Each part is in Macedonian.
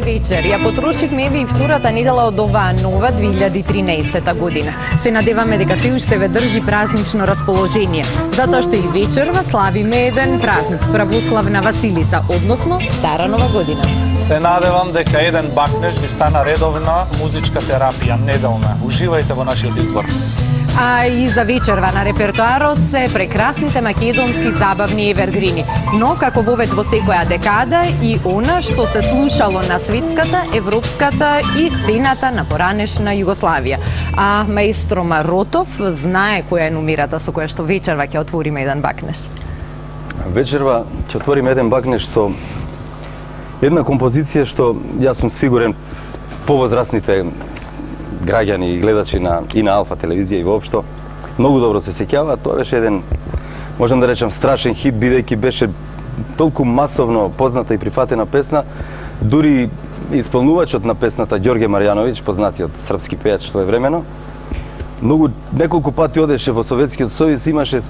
вечер. Ја потрошивме и втората недела од оваа нова 2013 година. Се надеваме дека се уште ве држи празнично расположение, затоа што и вечерва славиме еден празник, православна Василица, односно Стара Нова година. Се надевам дека еден бакнеж ви стана редовна музичка терапија неделна. Уживајте во нашиот избор. А и за вечерва на репертоарот се прекрасните македонски забавни евергрини. Но, како вовед во секоја декада, и она што се слушало на светската, европската и сцената на поранешна Југославија. А маестро Маротов знае која е номерата со која што вечерва ќе отвориме еден бакнеж. Вечерва ќе отвориме еден бакнеж со една композиција што јас сум сигурен повозрастните граѓани и гледачи и на Алфа телевизија и воопшто многу добро се сеќаваат. Тоа беше еден, можам да речам, страшен хит, бидејќи беше толку масовно позната и прифатена песна. Дури исполнувачот на песната Ѓорѓе Марјановиќ, познатиот српски пејач своевремено, неколку пати одеше во Советскиот сојуз, имаше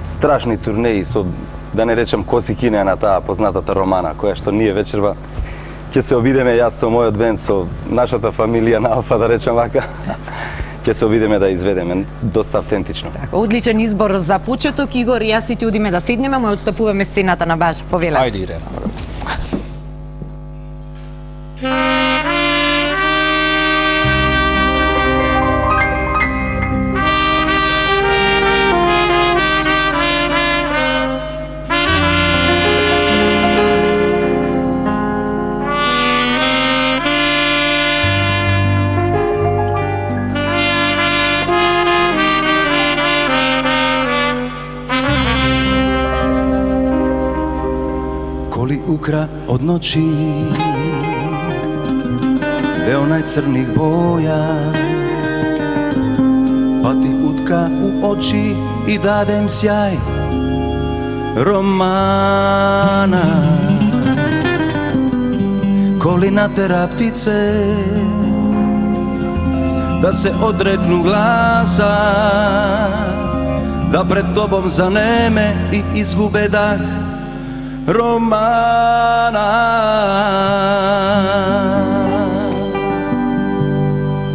страшни турнеи со, да не речам, коси кинеа на таа познатата романа, која што ние вечерва ќе се обидеме, јас со мојот бенд, со нашата фамилија на Алфа, да речам вака, ќе се обидеме да изведеме доста автентично. Така, одличен избор за почеток. Игор, јас и ти одиме да седнеме, му отстапуваме сцената на Баш. Повеле. Ајде, Ирена. Ukra od noći deo najcrnih boja, pa ti utka u oči i dadem sjaj romana. Koli natera ptice da se odreknu glasa, da pred tobom zaneme i izgube dah romana.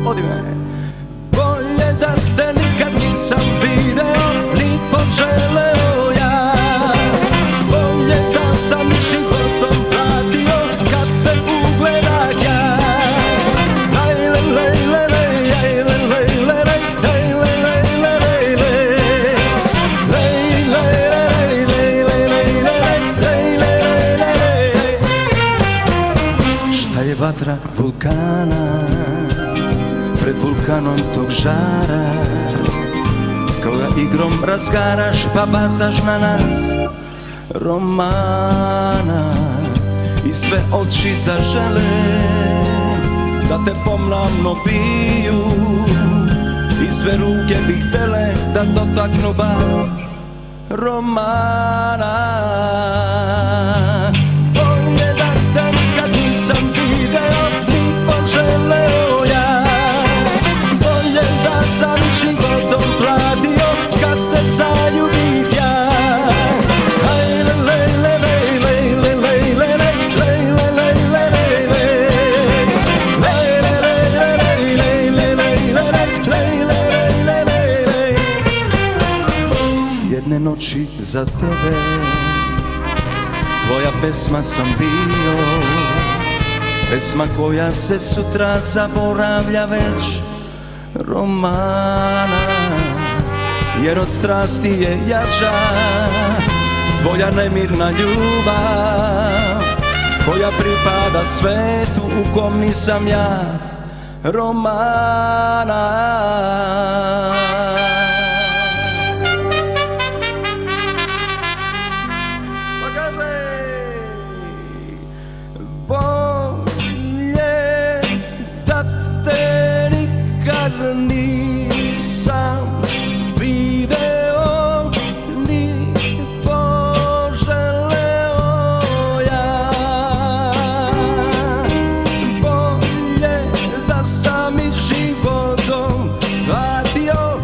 Odi me. Bolje da te nikad nisam video, ni poželeo ja. Bolje da sam životom platio kad te ugledah ja. Lejle, lejle, lejle, lejle, lejle, lejle, lejle, vatra vulkana, pred vulkanom tog žara, koga igrom razgaraš pa bacaš na nas romana. I sve oči zažele da te pomlamno piju, i sve ruke bi htele da dotaknu bar romana. Bolje da te nikad nisam video, ni poželeo ja. Bolje da sam životom platio kad se zaljubih ja. Lejle, lejle, lejle, lejle, lejle, lejle, lejle, lejle, lejle, lejle. Jedne noći za tebe tvoja pesma sam bio, pesma koja se sutra zaboravlja već romana, jer od strasti je jača tvoja nemirna ljubav, koja pripada svetu u kom nisam ja romana. Nisam video ni poželeo ja. Bolje da sam i životom platio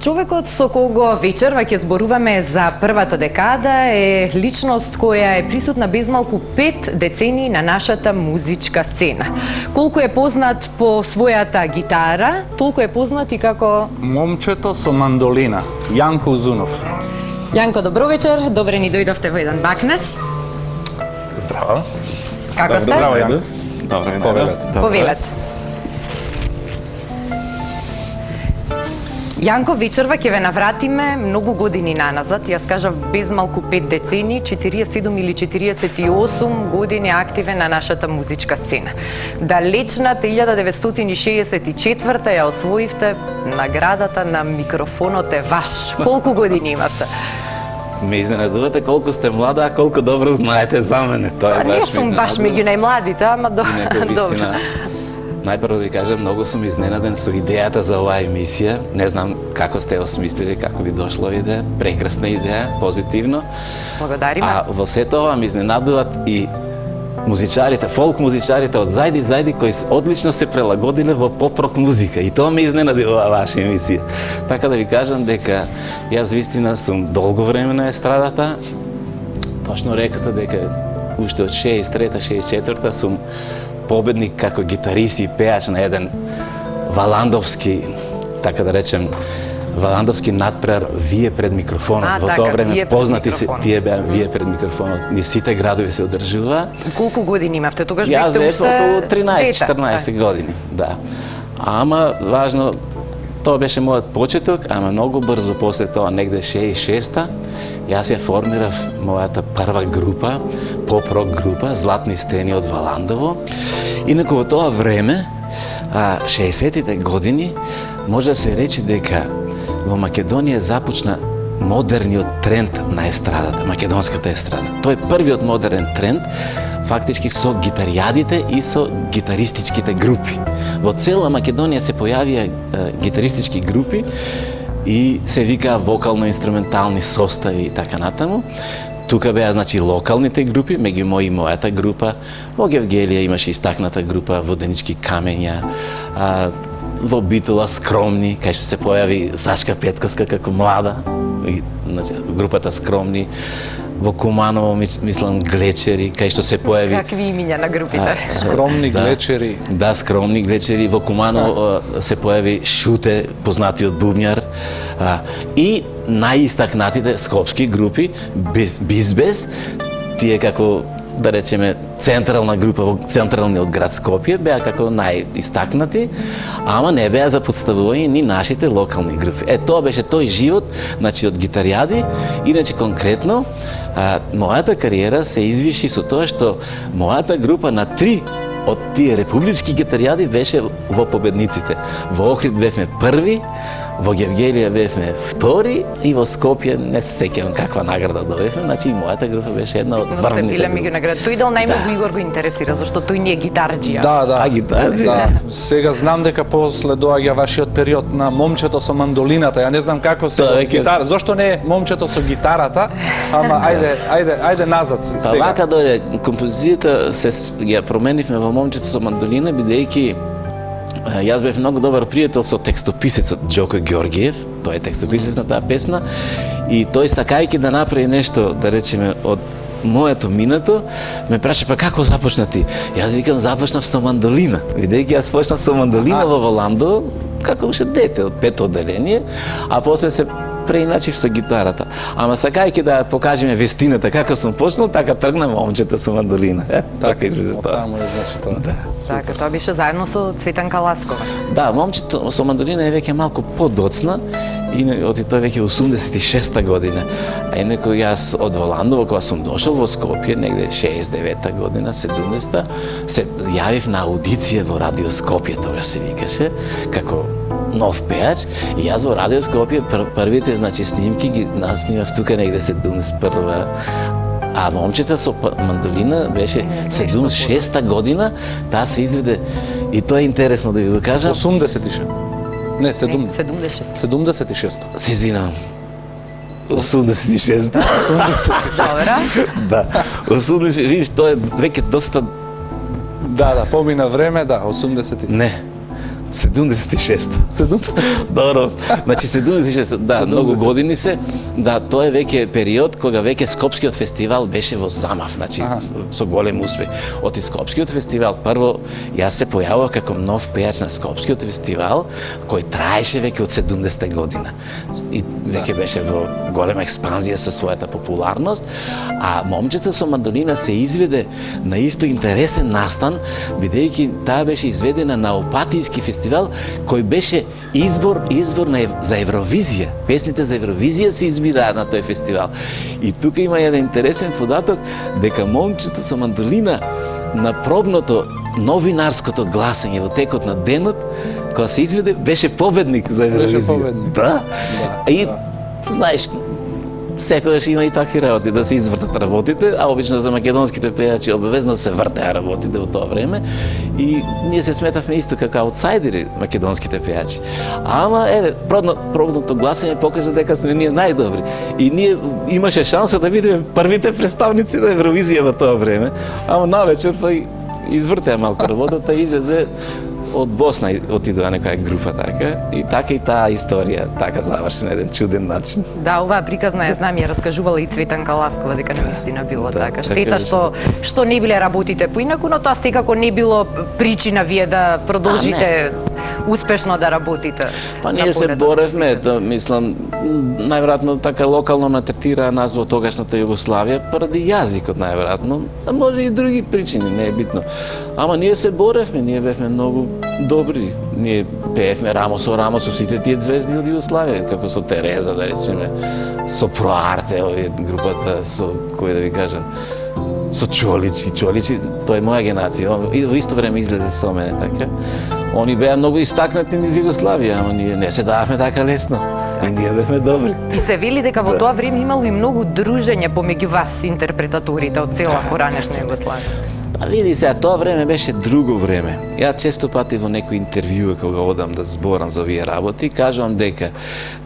Човекот со кого вечерва ќе зборуваме за првата декада е личност која е присутна безмалку 5 децении на нашата музичка сцена. Колку е познат по својата гитара, толку е познат и како Момчето со мандолина, Јанко Узунов. Јанко, добро вечер, добре ни дојдовте во еден бакнеш. Здраво. Како сте? Здраво, Јанко. Добро ви Повелете. Повелете. Јанко, вечерва ќе ве навратиме многу години наназад. Јас кажав безмалку 5 децении, 47 или 48 години активен на нашата музичка сцена. Далечната 1964 ја освоивте наградата на микрофонот е ваш. Колку години имавте? Ме изненадувате колку сте млада, а колку добро знаете за мене. Тоа е Не баш сум баш меѓу најмладите, ама добро. Добро. Најпрво да ви кажам, многу сум изненаден со идејата за оваа емисија. Не знам како сте осмислили, како ви дошло идеја. Прекрасна идеја, позитивно. Благодариме. А во сето ова ме изненадуват и музичарите, фолк музичарите од зајди кои одлично се прилагодиле во поп-рок музика. И тоа ме изненади ова ваша емисија. Така да ви кажам дека јас вистина сум долго време на естрадата. Точно рекото дека уште од 63-та, 64-та сум победник како гитарист и пеач на еден валандовски, така да речем, валандовски надпревар Вие пред микрофонот. Во така, тоа време Вие пред познати се микрофонот. тие беа Вие пред микрофонот. Низ сите градови се одржува. Колку години имавте? Тогаш Јас бевте бев уште околу дете. 13-14 години, да. Ама важно, тоа беше мојот почеток, ама многу брзо после тоа, негде 66-та, јас ја формирав мојата прва група, поп-рок група, Златни стени од Валандово. Инаку во тоа време, 60-тите години, може да се рече дека во Македонија започна модерниот тренд на естрадата, македонската естрада. Тој е првиот модерен тренд, фактички со гитаријадите и со гитаристичките групи. Во цела Македонија се појавија гитаристички групи и се викаа вокално-инструментални состави и така натаму. Тука беа, значи, локалните групи, меѓу мои и мојата група. Во Гевгелија имаше истакната група Воденички камења, во Битола Скромни, кај што се појави Сашка Петковска како млада, значи, групата Скромни. Во Куманово, мислам, Глечери, кај што се појави... Какви имиња на групите? Скромни Да. глечери. Да, Скромни глечери. Во Куманово се појави Шуте, познатиот бубњар. И најистакнатите скопски групи, Бизбез, тие како, да речеме, централна група во централниот град Скопје, беа како најистакнати, ама не беа за подставување ни нашите локални групи. Тоа беше тој живот, значи, од гитаријади. Иначе конкретно, мојата кариера се извиши со тоа што мојата група на 3 од тие републички гитаријади беше во победниците. Во Охрид бевме први, во Гевгелија бевме втори и во Скопје не се сеќавам каква награда добивме, значи и мојата група беше една од Но сте врвните биле групи. меѓу наград. Тој дел најмногу Игор го интересира, зашто тој не е гитарџија. Да. гитарџија? Да. Сега знам дека после доаѓа вашиот период на момчето со мандолината. Ја не знам како се Тоа од веќе- гитара. Зошто не е момчето со гитарата? Ама ајде назад Па сега. вака дојде композицијата, се ја променивме во момчето со мандолина, бидејќи јас бев многу добар пријател со текстописецот Џоко Ѓоргиев, тој е текстописец на таа песна, и тој сакајќи да направи нешто, да речеме, од моето минато, ме праша, па како започна ти? Јас викам, започнав со мандолина, бидејќи јас почнав со мандолина во Воландо, како уште дете од пето одделение, а после се преиначив со гитарата. Ама сакајќи да покажеме вестината како сум почнал, така тргна момчето со мандолина. Така излезе тоа. Таму е значи тоа. Да. Така, тоа беше заедно со Цветанка Ласкова. Да, момчето со мандолина е веќе малку подоцна, и тој веќе 86-та година. А инаку јас од Воландово, кога сум дошол во Скопје, негде 69-та година, 70-та, се јавив на аудиција во Радио Скопје, тогаш се викаше, како нов пеач, и јас во Радио Скопје првите, значи, снимки ги наснимав тука негде 71-та. А момчета со мандолина беше 76-та година, таа се изведе, и тоа е интересно да ви го кажам. 86. Не, 76. 76. Се извинам. 86. Добра. Да. 86, видиш, тоа е веќе доста Да, помина време, да, 80-ти. Не. 76. Добро. Значи 76, да, многу години се. Да, тоа е веќе период кога веќе Скопскиот фестивал беше во замав, значи со голем успех. Оти Скопскиот фестивал прво јас се појавува како нов пејач на Скопскиот фестивал кој траеше веќе од 70-та година. И веќе беше во голема експанзија со својата популарност, а Момчето со мандолина се изведе на исто интересен настан, бидејќи таа беше изведена на Опатијски фестивал кој беше избор за Евровизија. Песните за Евровизија се избираат на тој фестивал. И тука има еден интересен податок дека Момчето со мандолина на пробното новинарското гласање во текот на денот, кога се изведе, беше победник за Евровизија. Беше победник. Да. И знаеш, секогаш има и такви работи, да се извртат работите, а обично за македонските пејачи обавезно се вртеа работите во тоа време. И ние се сметавме исто како аутсайдери македонските пејачи. Ама, пробното гласање покажа дека сме ние најдобри. И ние имаше шанса да бидеме првите представници на Евровизија во тоа време. Ама навечер извртеа малку работата и излезе од Босна отидоа некоја група така и таа историја така заврши на еден чуден начин. Да, оваа приказна ја знам, ја раскажувала и Цветанка Ласкова дека навистина било така. Штета што не биле работите поинаку, но тоа секако не било причина вие да продолжите успешно да работите. Па ние се боревме, мислам, најверојатно така локално натретираа нас во тогашната Југославија поради јазикот најверојатно, а може и други причини, не е битно. Ама ние се боревме, ние бевме многу добри. Ние пеевме рамо со сите тие звезди од Југославија, како со Тереза, да речеме, со Проарте, групата со кој да ви кажам, со Чоличи, тоа е моја генерација, и во исто време излезе со мене, така. Они беа многу истакнати низ Југославија, ама ние не се дававме така лесно. И ние бевме добри. И се вели дека во тоа време имало и многу дружење помеѓу вас, интерпретаторите од цела поранешна Југославија. Па види се, тоа време беше друго време. Ја често пати во некои интервјуа кога одам да зборам за овие работи, кажувам дека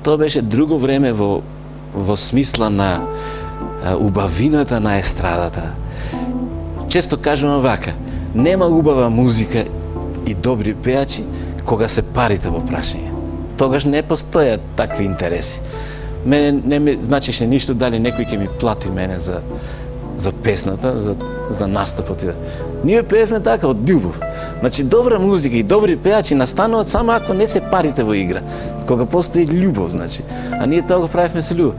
тоа беше друго време во смисла на убавината на естрадата. Често кажувам вака, нема убава музика и добри пејачи кога се парите во прашање. Тогаш не постојат такви интереси. Мене не ми значише ништо дали некој ќе ми плати мене за песната, за настапот. Ние пеевме така од љубов. Значи добра музика и добри пејачи настануваат само ако не се парите во игра. Кога постои љубов, значи. А ние тоа го правевме со љубов.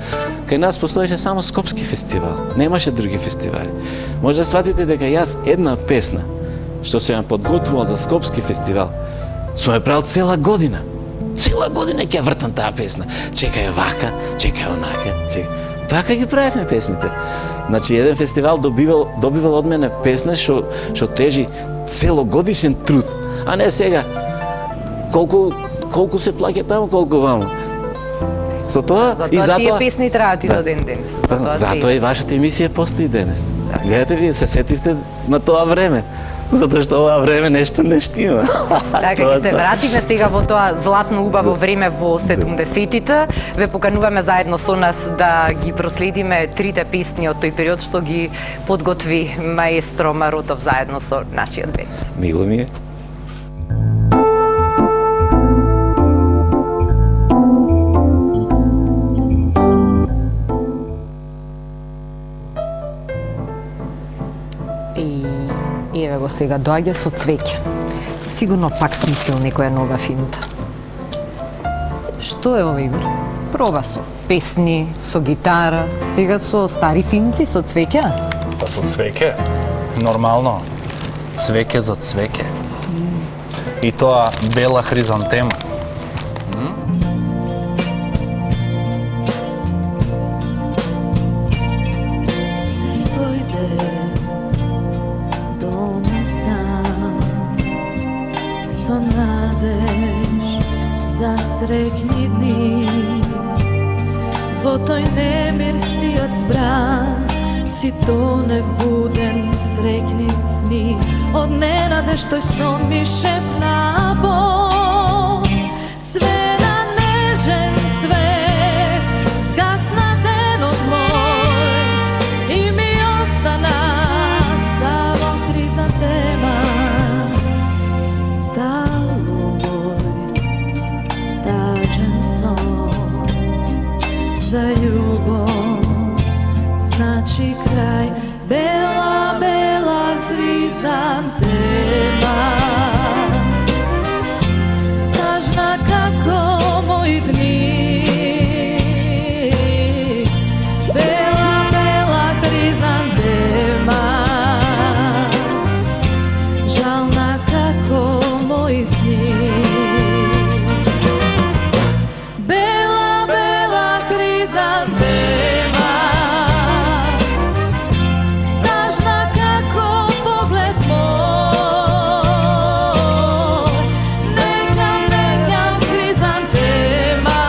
Кај нас постоеше само Скопски фестивал. Немаше други фестивали. Може да сватите дека јас една песна што се ја подготвувал за Скопски фестивал, сум ја правил цела година. Цела година ќе вртам таа песна. Чекај вака, чекај онака, Така ги правевме песните. Значи, еден фестивал добивал од мене песна што тежи целогодишен труд, а не сега колку се плаќа таму, колку ваму. Со тоа и затоа тие песни траат и до ден денес. Затоа и вашата емисија постои денес. Гледате, вие се сетисте на тоа време. Затоа што ова време нешто не штима. Така, ќе се вратиме сега во тоа златно убаво време во 70-тите. Ве покануваме заедно со нас да ги проследиме трите песни од тој период што ги подготви маестро Маротов заедно со нашиот бенд. Мило ми е. И еве го сега доаѓа со цвеќе. Сигурно пак смислил некоја нова финта. Што е ова, Игор? Проба со песни, со гитара, сега со стари финти, со цвеќе? Па со цвеќе, нормално. Цвеќе за цвеќе. И тоа бела хризантема. Срекни дни, во тој немир си одзбран, си тонев буден в срекни сни, од ненадеж тој сон ми шепна Бог. Све на нежен цвет, згасна денот мој, и ми остана само хризантема. ljubav znači kraj. Bela, bela hrizantema, tažna kako moji dni. Bela, bela hrizantema, žalna kako moji sni. Bela, bela hrizantema, tažna kako pogled moj. Nekam, nekam hrizantema,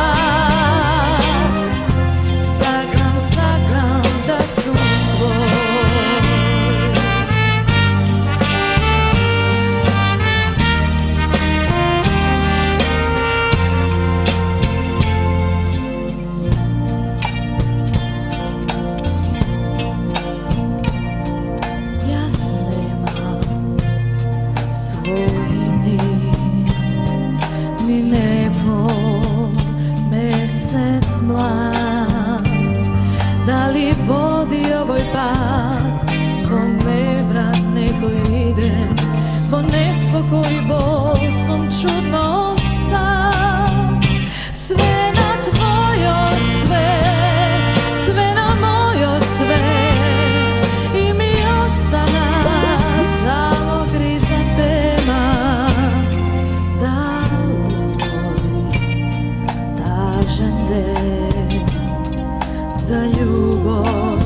sakam, sakam da su tvoj. Jaz nemam svoj ni nebo, mesec mlad. Da li vodi ovoj pad, ko nevrat nego ide, ko nespokoj bosom čudno sam. Sve na tvoj cve, sve na moj sve, i mi ostana samo hrizantema. Da ovoj tažan den za ljubav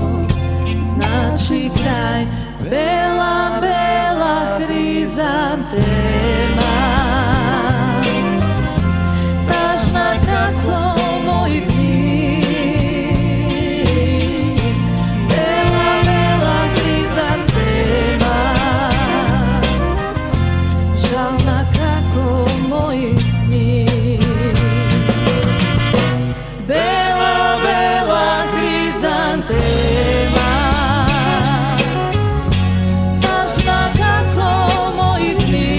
znači kraj. Bela, bela hrizantema, tažna kako moji dni. Bela, bela hrizantema, žalna kako moji sni. Bela, bela hrizantema, tažna kako moji dni.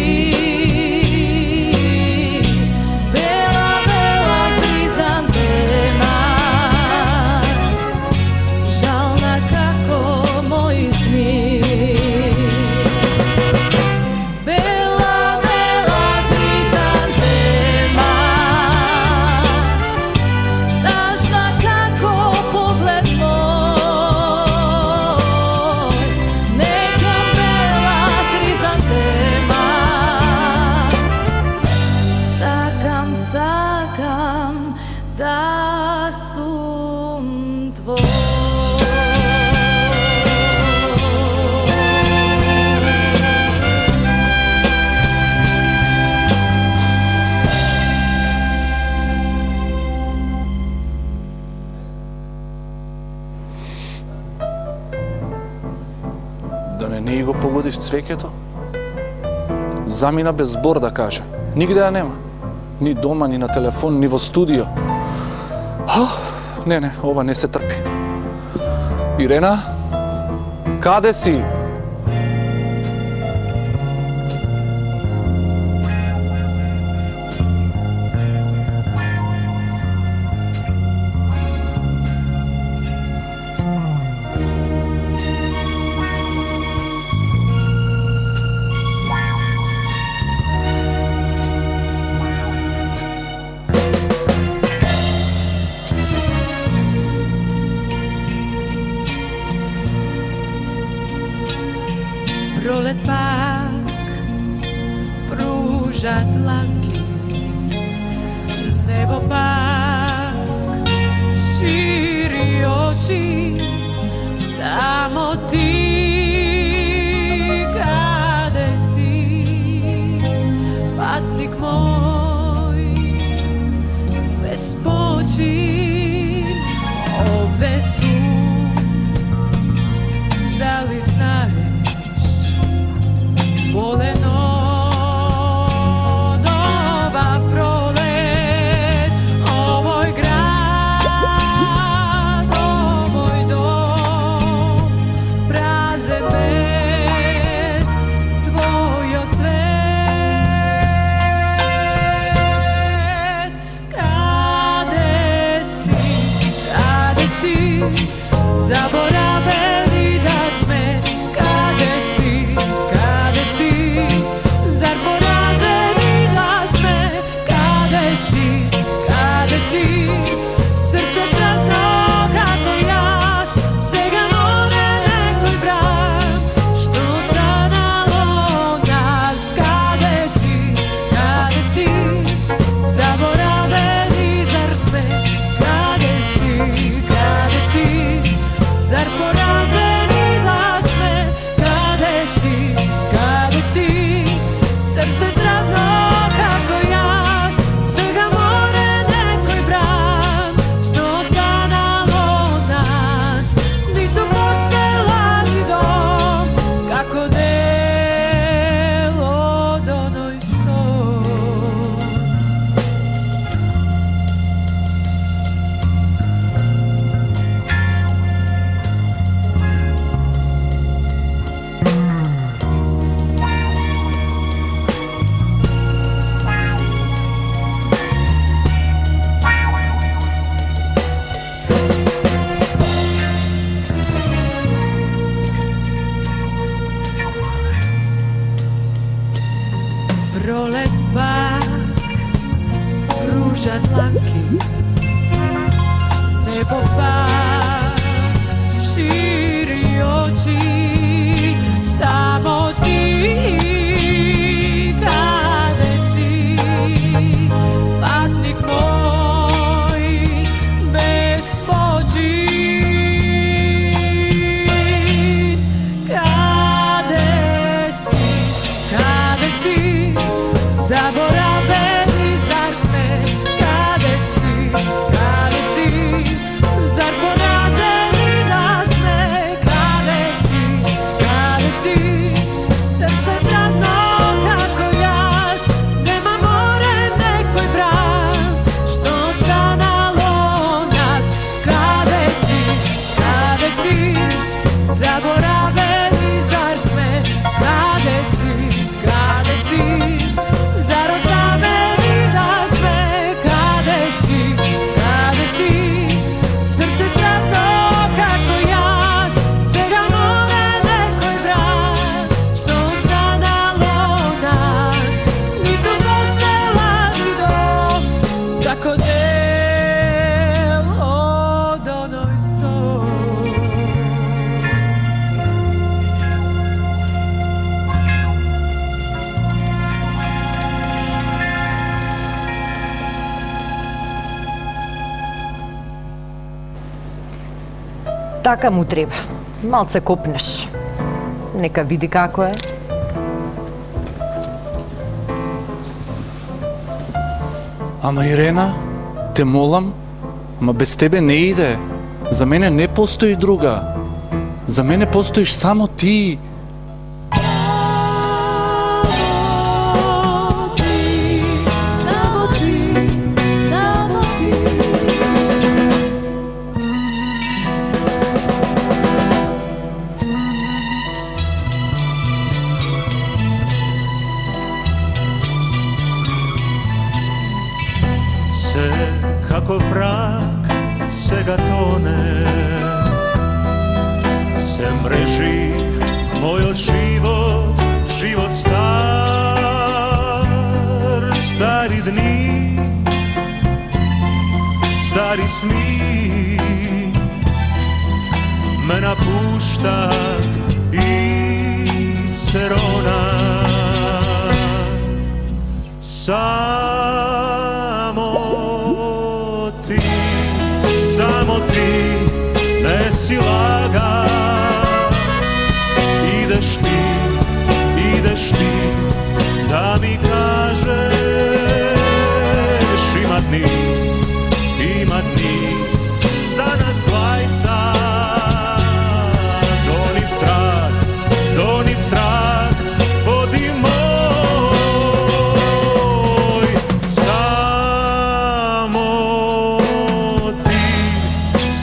Bela, bela hrizantema, žalna kako moji sni. Bela, bela hrizantema, tažna kako pogled moj. Nekam bela hrizantema, sakam, sakam da sum tvoj. Да не го погодиш цвеќето? Замина без збор да каже. Нигде ја нема. Ни дома, ни на телефон, ни во студио. Не, ова не се трпи. Ирена, каде си? Prolет пак pruža dlanke, nebo pak širi oči, samo ti kade si, patnik moj, bez počin, ovde su, da li znaš, voleno doba prolet, ovoj grad, ovoj dom, zaboravili da sme, kade si, zar porazeni da sme, kade si, srce sretno kako jas, sega more nekoj brak, što stanalo nas, kade si, zaboraveni zar sme, kade si, zar porazeni da sme, kade si, srce zdravno kako jas, sega more nekoj brak, što stanalo nas, ni to postela ni dom, kako delo donoj son. Prolet pak, ruža dlanki, nebo pak širi oči, samo ti, kade si, patnik moj, bez poči. Kade si, zaboraveni zar sme, kade si, zar porazeni da sme, kade si, srce zdravno kako jas, nema more nekoj brak, što stanalo nas, kade si, zaboraveni zar sme, kade si, zar ostaveni da sme, kade si, srce strapno kako jas, sega more nekoj brak, što stanalo nas, ni to postela ni dom, kako delo donoj son. Така му треба. Малце копнеш. Нека види како е. Ама Ирена, те молам, ма без тебе не иде. За мене не постои друга. За мене постоиш само ти. Kako mrak svega tone, se mreži moj život star, stari dni, stari sni, me napuštat i se ronat. Samo ti, ne si laga, ideš ti, da mi kažeš ima dni, za nas dvajca, doniv trag, vodi moj,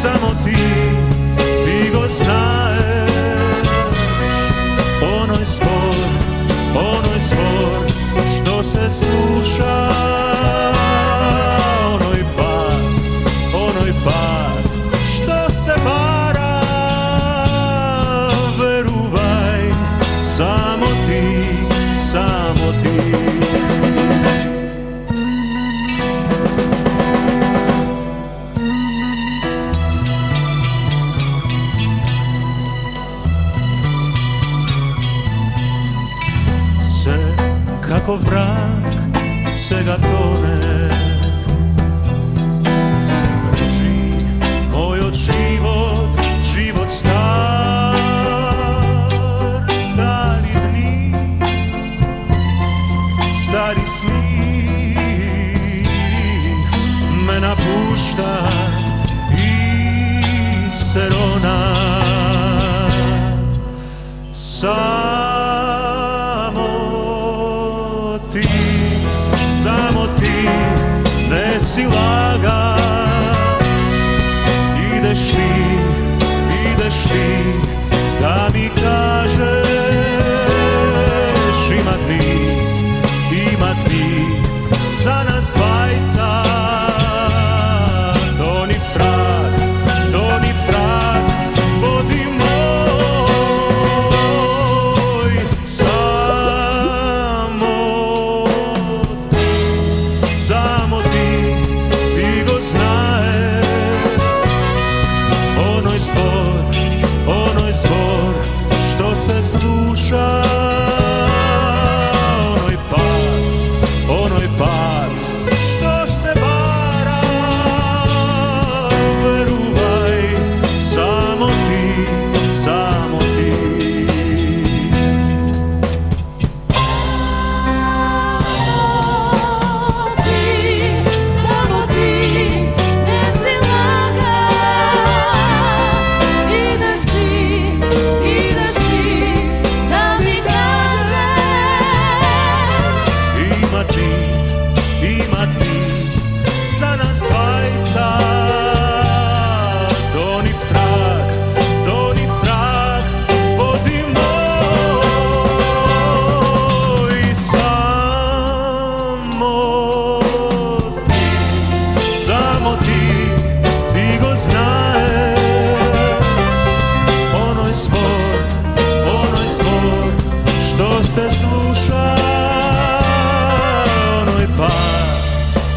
samo ti go znaješ, onoj spor, što se sluša, onoj par, što se Kakov brak сега тоне, се мрежи мојот живот, живот стар, стари дни, стари сни ме напуштат и се ронат. Само ти не си лага. Идеш ти да ми кажеш има дни за нас двајца. До нив траг води мој. Само ти го знаеш. Оној збор што се слуша, оној пат што се бара. Верувај, само ти. Само ти не си лага. Идеш ти да ми кажеш Има дни за нас двајца. До нив траг води мој. Само ти го знаеш. Оној збор што се слуша,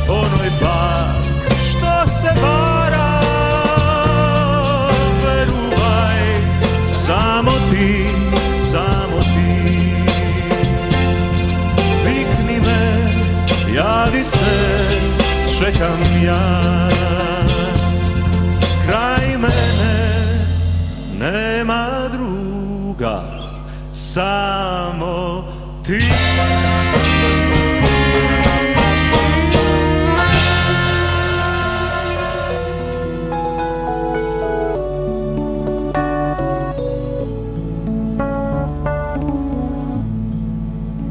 оној пат што се бара. Верувај, само ти. Викни ме, јави се, чекам јас. Крај мене нема друга, само ти.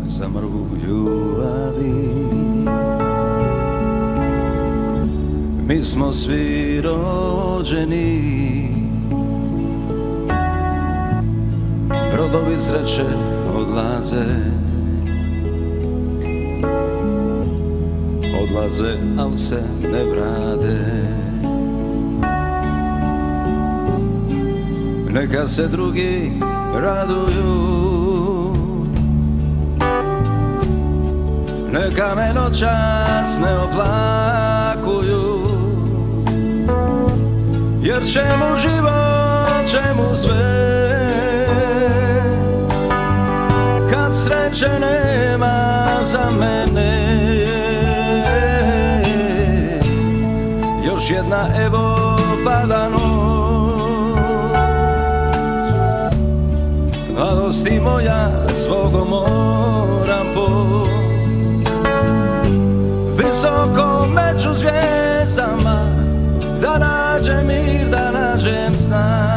Zamrvu ljubavi, mi smo svi rođeni, rodovi sreće odlaze, al se ne vrate. Neka se drugi raduju, neka me noćas ne oplakuju, jer čemu život, čemu sve, kad sreće nema za mene. Još jedna evo pada noć, mladosti moja zbogom moram poć. Visoko među zvijezdama, da nađem mir, da nađem sna,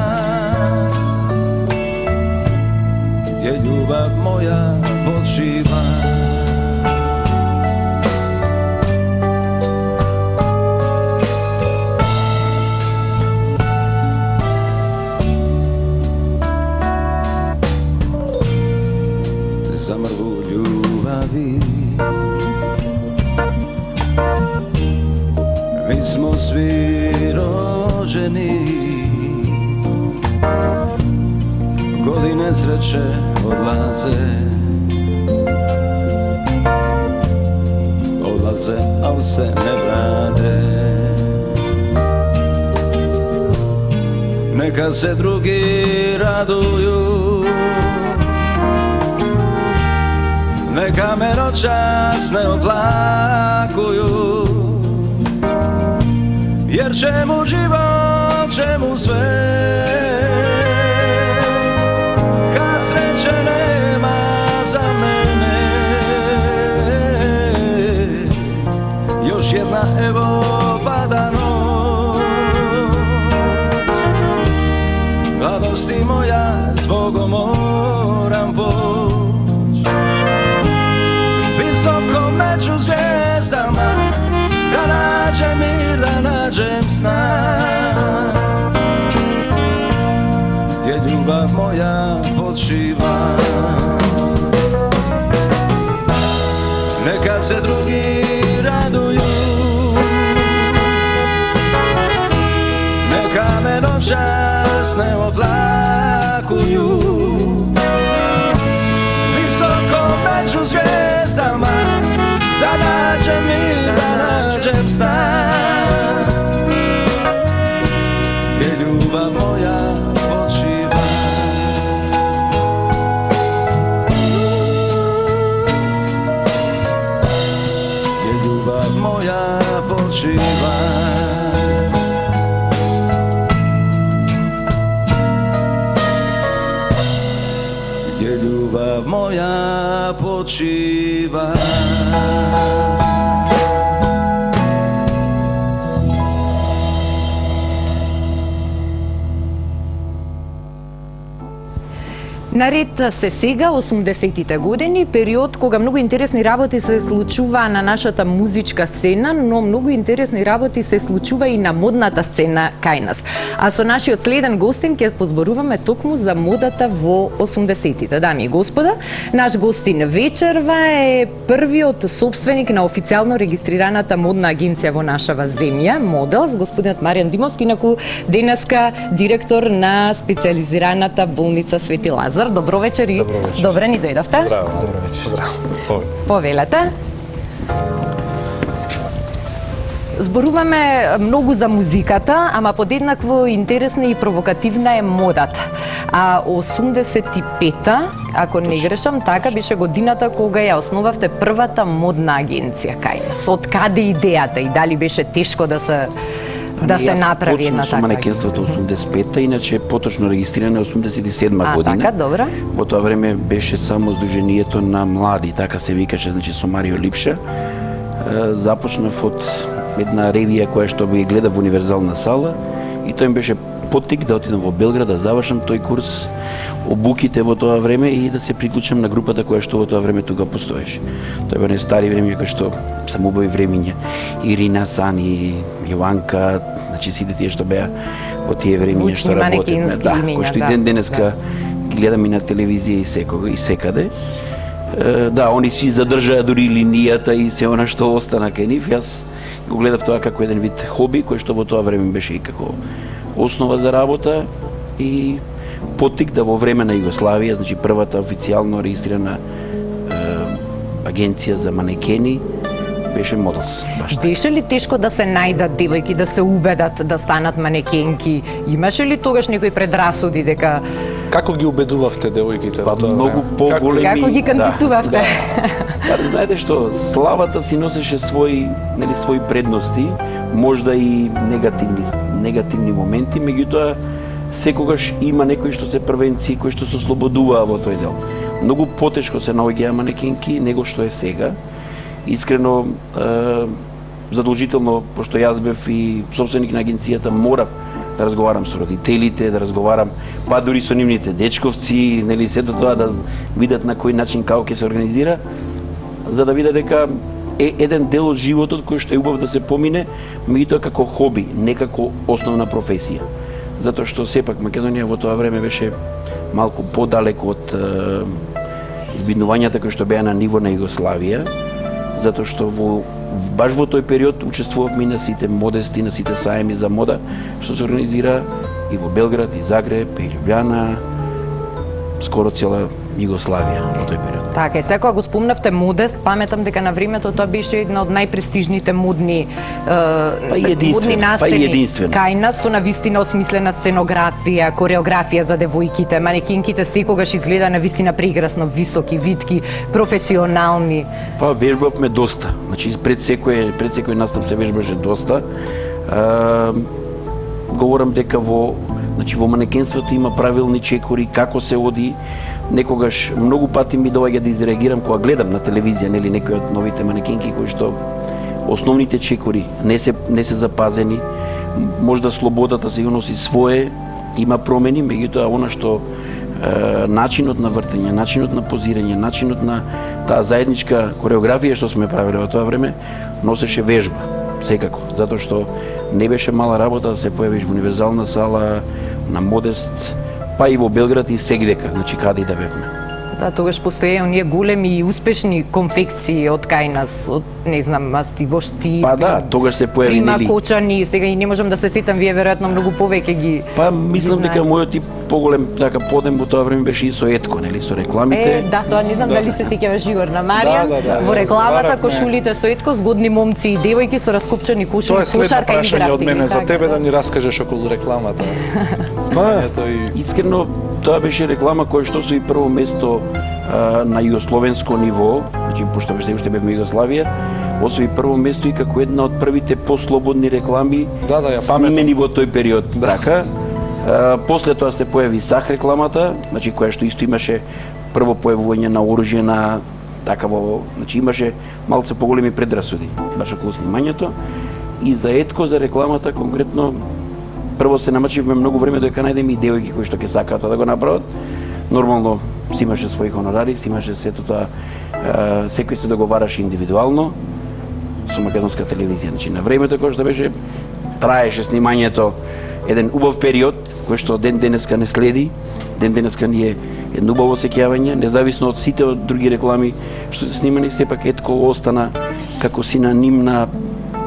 gdje ljubav moja počiva. Zamrvu ljubavi, mi smo svi rođeni, godine sreće odlaze, al se ne vrate. Neka se drugi raduju, Neka me noćas ne oplakuju, jer čemu život, čemu sve, kad sreće nema za mene. Još jedna evo pada noć, mladosti moja zbogom moram poć, visoko među zvijezdama, da nađem mir, da nađem sna, gdje ljubav moja počiva. Neka se drugi raduju, neka me noćas ne oplakuju, visoko među zvijezdama, da nađem mir, da nađem stan, gdje ljubav moja počiva. Gdje ljubav moja počiva. Gdje ljubav moja počiva. Наред се сега 80-тите години, период кога многу интересни работи се случува на нашата музичка сцена, но многу интересни работи се случува и на модната сцена кај нас. А со нашиот следен гостин ќе позборуваме токму за модата во 80-тите. Дами и господа, наш гостин вечерва е првиот собственик на официјално регистрираната модна агенција во нашава земја, Моделс, господинот Маријан Димовски, инаку денеска директор на специјализираната болница Свети Лазар. Добро вечер и добре ни дојдовте. Здраво, добро вечер. Здраво. Повелете. Зборуваме многу за музиката, ама подеднакво интересна и провокативна е модата. А 85-та, ако не грешам, така беше годината кога ја основавте првата модна агенција кај нас. Од каде идејата и дали беше тешко да се направи една така? така? Почнав со манекенството 85-та, иначе поточно регистрирана 87-ма година. Така, добро. Во тоа време беше само Сдруженијето на млади, така се викаше, значи со Марио Липша. Започнав од една ревија која што би гледа во универзална сала и тој ми беше поттик да отидам во Белград, да завршам тој курс, обуките во тоа време и да се приклучам на групата која што во тоа време тука постоеше. Тоа беа стари времења кои што се убави времиња. Ирина, Сани, Јованка, значи сите тие што беа во тие времиња што работеме. Да, кои што и ден денеска ги гледам и на телевизија и секога и секаде. Да, они си задржаа дури линијата и се она што остана кај нив. Јас го гледав тоа како еден вид хоби кој што во тоа време беше и како основа за работа и поттик да во време на Југославија, значи првата официјално регистрирана агенција за манекени беше Моделс. Беше ли тешко да се најдат девојки, да се убедат да станат манекенки? Имаше ли тогаш некои предрасуди дека Како ги убедувавте девојките во тоа Многу време? поголеми. како ги кандидувавте? Па знаете што, славата си носеше своји предности, можда и негативни моменти, меѓутоа секогаш има некои што се првенци кои што се ослободуваа во тој дел. Многу потешко се наоѓаа манекенки него што е сега. Искрено задолжително, пошто јас бев и собственик на агенцијата, морав да разговарам со родителите, да разговарам па дури со нивните дечковци, нели сето тоа да видат на кој начин како ќе се организира, за да видат дека е еден дел од животот кој што е убав да се помине, меѓутоа како хоби, не како основна професија. Затоа што сепак Македонија во тоа време беше малку подалек од избиднувањата кои што беа на ниво на Југославија, затоа што баш во тој период учествувавме на сите модести, на сите саеми за мода што се организира и во Белград, и Загреб, и Љубљана, скоро цела Југославија во тој период. Така, и секоја го спомнавте Модест, паметам дека на времето тоа беше една од најпрестижните модни модни настани. единствено. Кај нас со навистина осмислена сценографија, кореографија за девојките, манекинките секогаш изгледа навистина прекрасно, високи, витки, професионални. Па вежбавме доста. Значи пред секој настап се вежбаше доста. Говорам дека во манекенството има правилни чекори како се оди. Некогаш многу пати ми доаѓа да изреагирам кога гледам на телевизија, нели, некои од новите манекенки кои што основните чекори не се запазени. Можда слободата се носи свое, има промени, меѓутоа она што начинот на вртење, начинот на позирање, начинот на таа заедничка кореографија што сме правеле во тоа време носеше вежба, секако, затоа што не беше мала работа да се појавиш во универзална сала, на Модест, па и во Белград и сегдека, значи каде и да бевме. Да, тогаш постоеа оние големи и успешни конфекции од кај нас, од не знам, мастивошти. Па да, тогаш се појави Прима нели. кочани, сега и не можам да се сетам, вие веројатно многу повеќе ги. Па мислам ги дека знаете. мојот и поголем така подем во тоа време беше и со Етко, нели, со рекламите. Да, тоа не знам дали се сеќаваш Игор на Маријан. Да, Во рекламата разговаравме. кошулите со Етко, згодни момци и девојки со раскопчани кошули, Тоа е следно кошарка прашање игравте од мене ги, за така, тебе да ни раскажеш околу рекламата. Знаењето и Искрено, тоа беше реклама која што се и прво место на југословенско ниво, значи пошто се уште бевме Југославија, освои прво место и како една од првите послободни реклами Да, ја паметам. снимени во тој период. Така. После тоа се појави САХ рекламата, значи која што исто имаше прво појавување на оружје на такаво, значи имаше малце поголеми предрасуди баш околу снимањето. И за Етко, за рекламата конкретно, прво се намачивме многу време дека најдеме и девојки кои што ќе сакаат да го направат. Нормално си имаше своји хонорари, си имаше сето тоа, секој се договараше индивидуално со македонска телевизија. Значи на времето кога што беше траеше снимањето еден убав период кој што ден денеска не следи, ден денеска ни е едно убаво сеќавање, независно од сите од други реклами што се снимани, сепак Етко остана како синоним на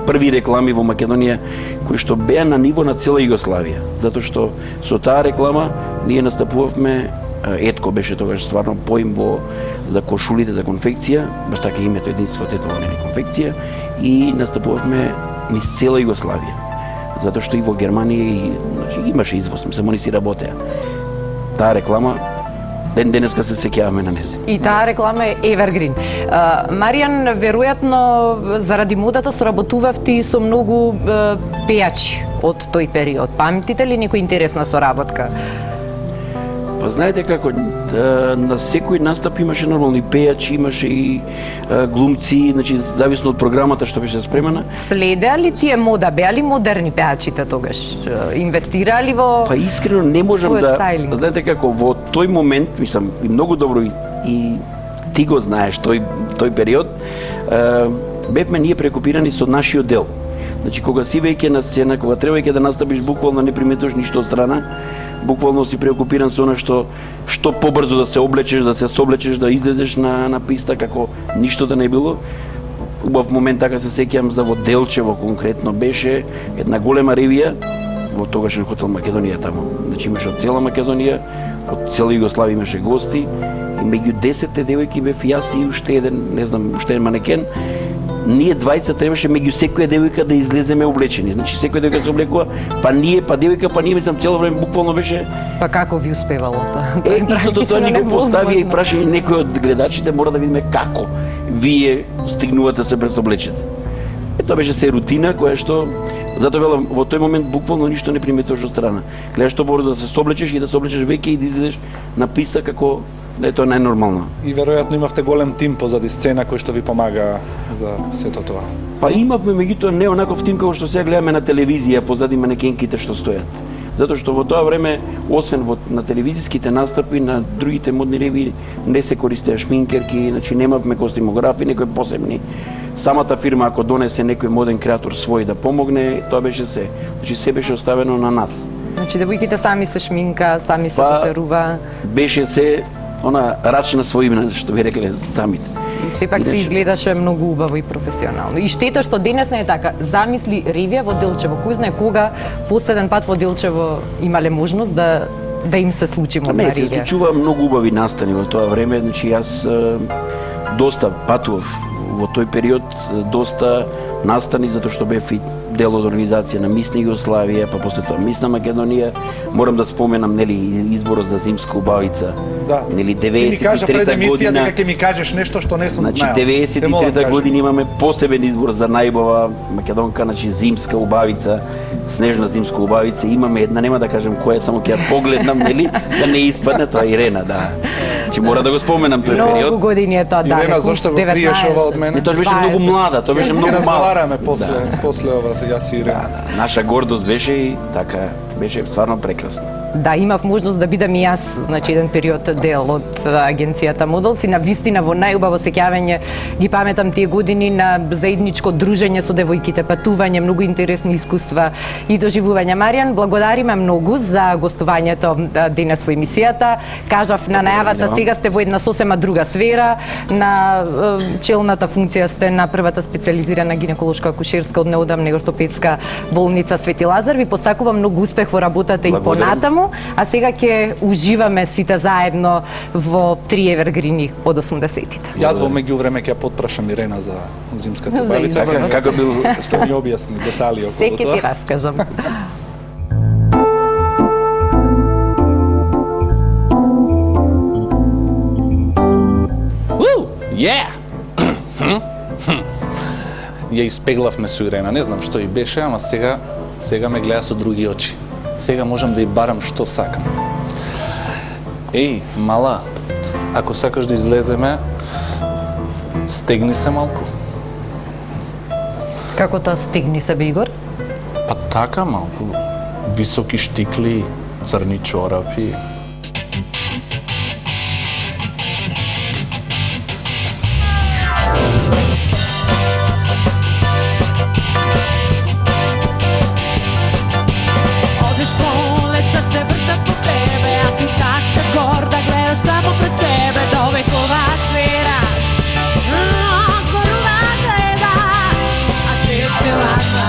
први реклами во Македонија кои што беа на ниво на цела Југославија, затоа што со таа реклама ние настапувавме. Етко беше тогаш стварно поим за кошулите за конфекција, баш така името единство тетова, нели, конфекција, и настапувавме низ цела Југославија. Затоа што и во Германија и, значи, имаше извоз, мислам, они си работеа. Таа реклама ден денеска се сеќаваме на незе. И таа реклама е Evergreen. Маријан, веројатно заради модата соработувавте и со многу пејачи од тој период. Памтите ли некоја интересна соработка? Па знаете како, на секој настап имаше нормални пејачи, имаше и глумци, значи зависно од програмата што беше спремена. Следеа ли тие мода? Беа ли модерни пејачите тогаш? Инвестираа ли во Па искрено не можам својот да, стајлинг? знаете како, во тој момент, мислам, и многу добро и ти го знаеш тој период, бевме ние прекопирани со нашиот дел. Значи кога си веќе на сцена, кога требајќи да настапиш, буквално не приметуваш ништо од страна, буквално си преокупиран со она што побрзо да се облечеш, да се соблечеш, да излезеш на писта како ништо да не било. Убав момент така се сеќавам за во Делчево конкретно беше една голема ревија во тогашен хотел Македонија таму. Значи имаше од цела Македонија, од цела Југославија имаше гости и меѓу 10 девојки бев јас и уште еден, не знам, уште еден манекен. Ние двајца требаше меѓу секоја девојка да излеземе облечени. Значи секоја девојка се облекува, па ние, мислам цело време буквално беше. Па како ви успевало тоа? Истото тоа ни го поставија и прашање некој од гледачите, мора да видиме како вие стигнувате да се презоблечете. Тоа беше се рутина која што затоа велам во тој момент буквално ништо не приметуваш од страна. Гледаш што побрзо да се соблечеш и да се облечеш веќе и да излезеш на писта како да е тоа најнормално. И веројатно имавте голем тим позади сцена кој што ви помага за сето тоа. Па имавме меѓутоа не онаков тим како што сега гледаме на телевизија позади манекенките што стојат. Затоа што во тоа време, освен на телевизиските настапи, на другите модни ревии не се користеа шминкерки, значи немавме костимографи, некои посебни. Самата фирма ако донесе некој моден креатор свој да помогне, тоа беше се. Значи се беше оставено на нас. Значи девојките сами се шминка, сами се поперува. Беше се она рач на свој име, што би рекле самите. И сепак се изгледаше многу убаво и професионално. И штета што денес не е така. Замисли ревија во Делчево. Кој знае кога последен пат во Делчево имале можност да да им се случи Не, се моднарија? случува многу убави настани во тоа време, значи јас доста патував во тој период, доста настани затоа што бев и дел од организација на Мисна Југославија, па после тоа Мисна Македонија. Морам да споменам нели изборот за зимска убавица. Да. Нели Ти ми кажа пред 93-та емисија година. дека ќе ми кажеш нешто што не сум Значи знаел. Те молам, 93-та кажи. година имаме посебен избор за најубава македонка, значи зимска убавица, снежна зимска убавица. Имаме една, нема да кажем која, само ќе ја погледнам, нели, да не испадне тоа Ирена, да. Значи мора да го споменам тој Многу период. години е тоа, да. Ирена, неколку, зошто го криеш ова од 19. мене? И тоа беше 20. многу млада, тоа беше Ќе многу мала. разговараме после ова, јас и Ирена. Наша гордост беше и така, беше стварно прекрасно. Да, имав можност да бидам и јас, значи еден период дел од агенцијата Models и на вистина во најубаво сеќавање ги паметам тие години на заедничко дружење со девојките, патување, многу интересни искуства и доживувања. Маријан, благодариме многу за гостувањето денес во емисијата. Кажав на најавата, сега сте во една сосема друга сфера, на челната функција сте на првата специјализирана гинеколошка акушерска од неодамна и ортопедска болница Свети Лазар. Ви посакувам многу успех во работата и понатаму. А сега ќе уживаме сите заедно во 3 евергрини од 80-тите. Јас во меѓувреме ќе ја потпрашам Ирена за зимската За убавица. изборот. Така, како бил што ми објасни детали околу Секи тоа. ти раскажам. Yeah! Ја испеглавме со Ирена, не знам што и беше, ама сега ме гледа со други очи. Сега можам да ја барам што сакам. Еј, мала, ако сакаш да излеземе, стегни се малку. Како тоа стигни себе, Игор? Па така малку. Високи штикли, црни чорапи. Одиш по лица се вртат по тебе, а ти така горда гледаш само пред себе до векова сфера. Зборувате да, а ти си лажна.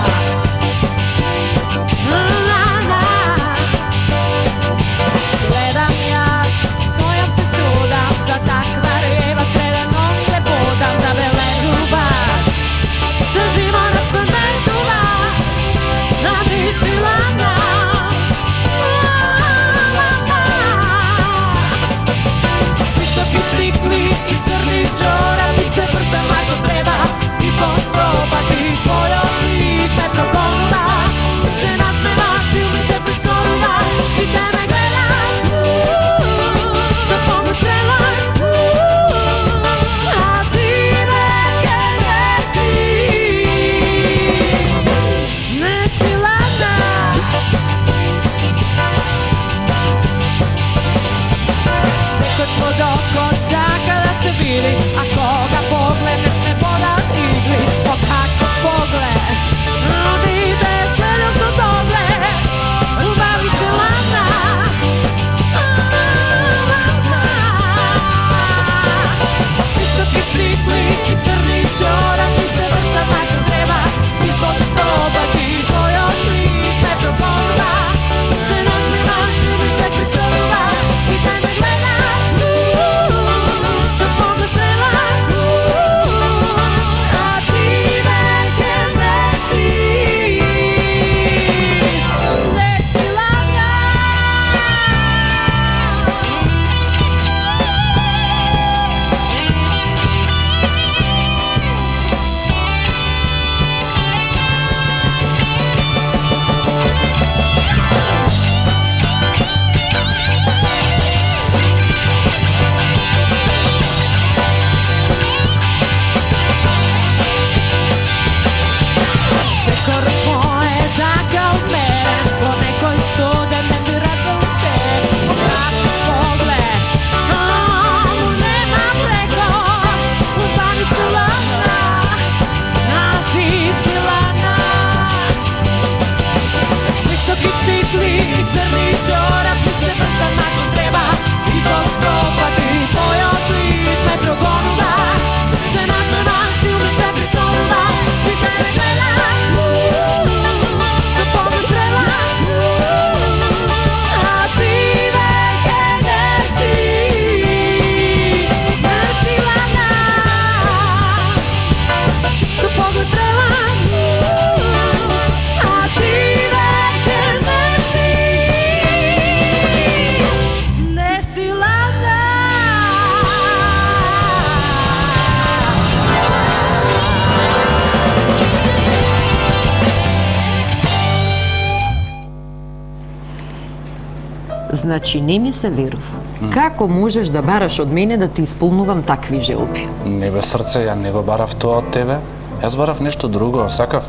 Значи не ми се верува. Како можеш да бараш од мене да ти исполнувам такви желби? Не бе срце, ја не го барав тоа од тебе. Јас барав нешто друго, сакав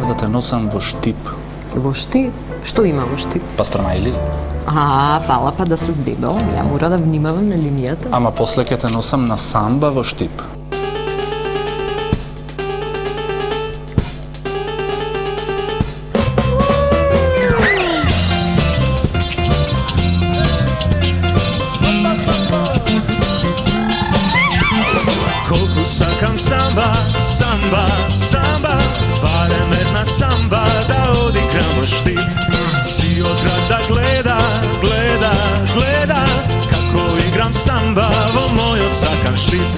да те носам во штип. Во штип? Што има во штип? Пастормајли. Фала па да се здебел. Ја мора да внимавам на линијата. Ама после ќе те носам на самба во штип. Колку сакам самба, самба, самба, барем една самба да одиграм во штип. Си од град да гледа, гледа, гледа, како играм самба во мојот сакан штип.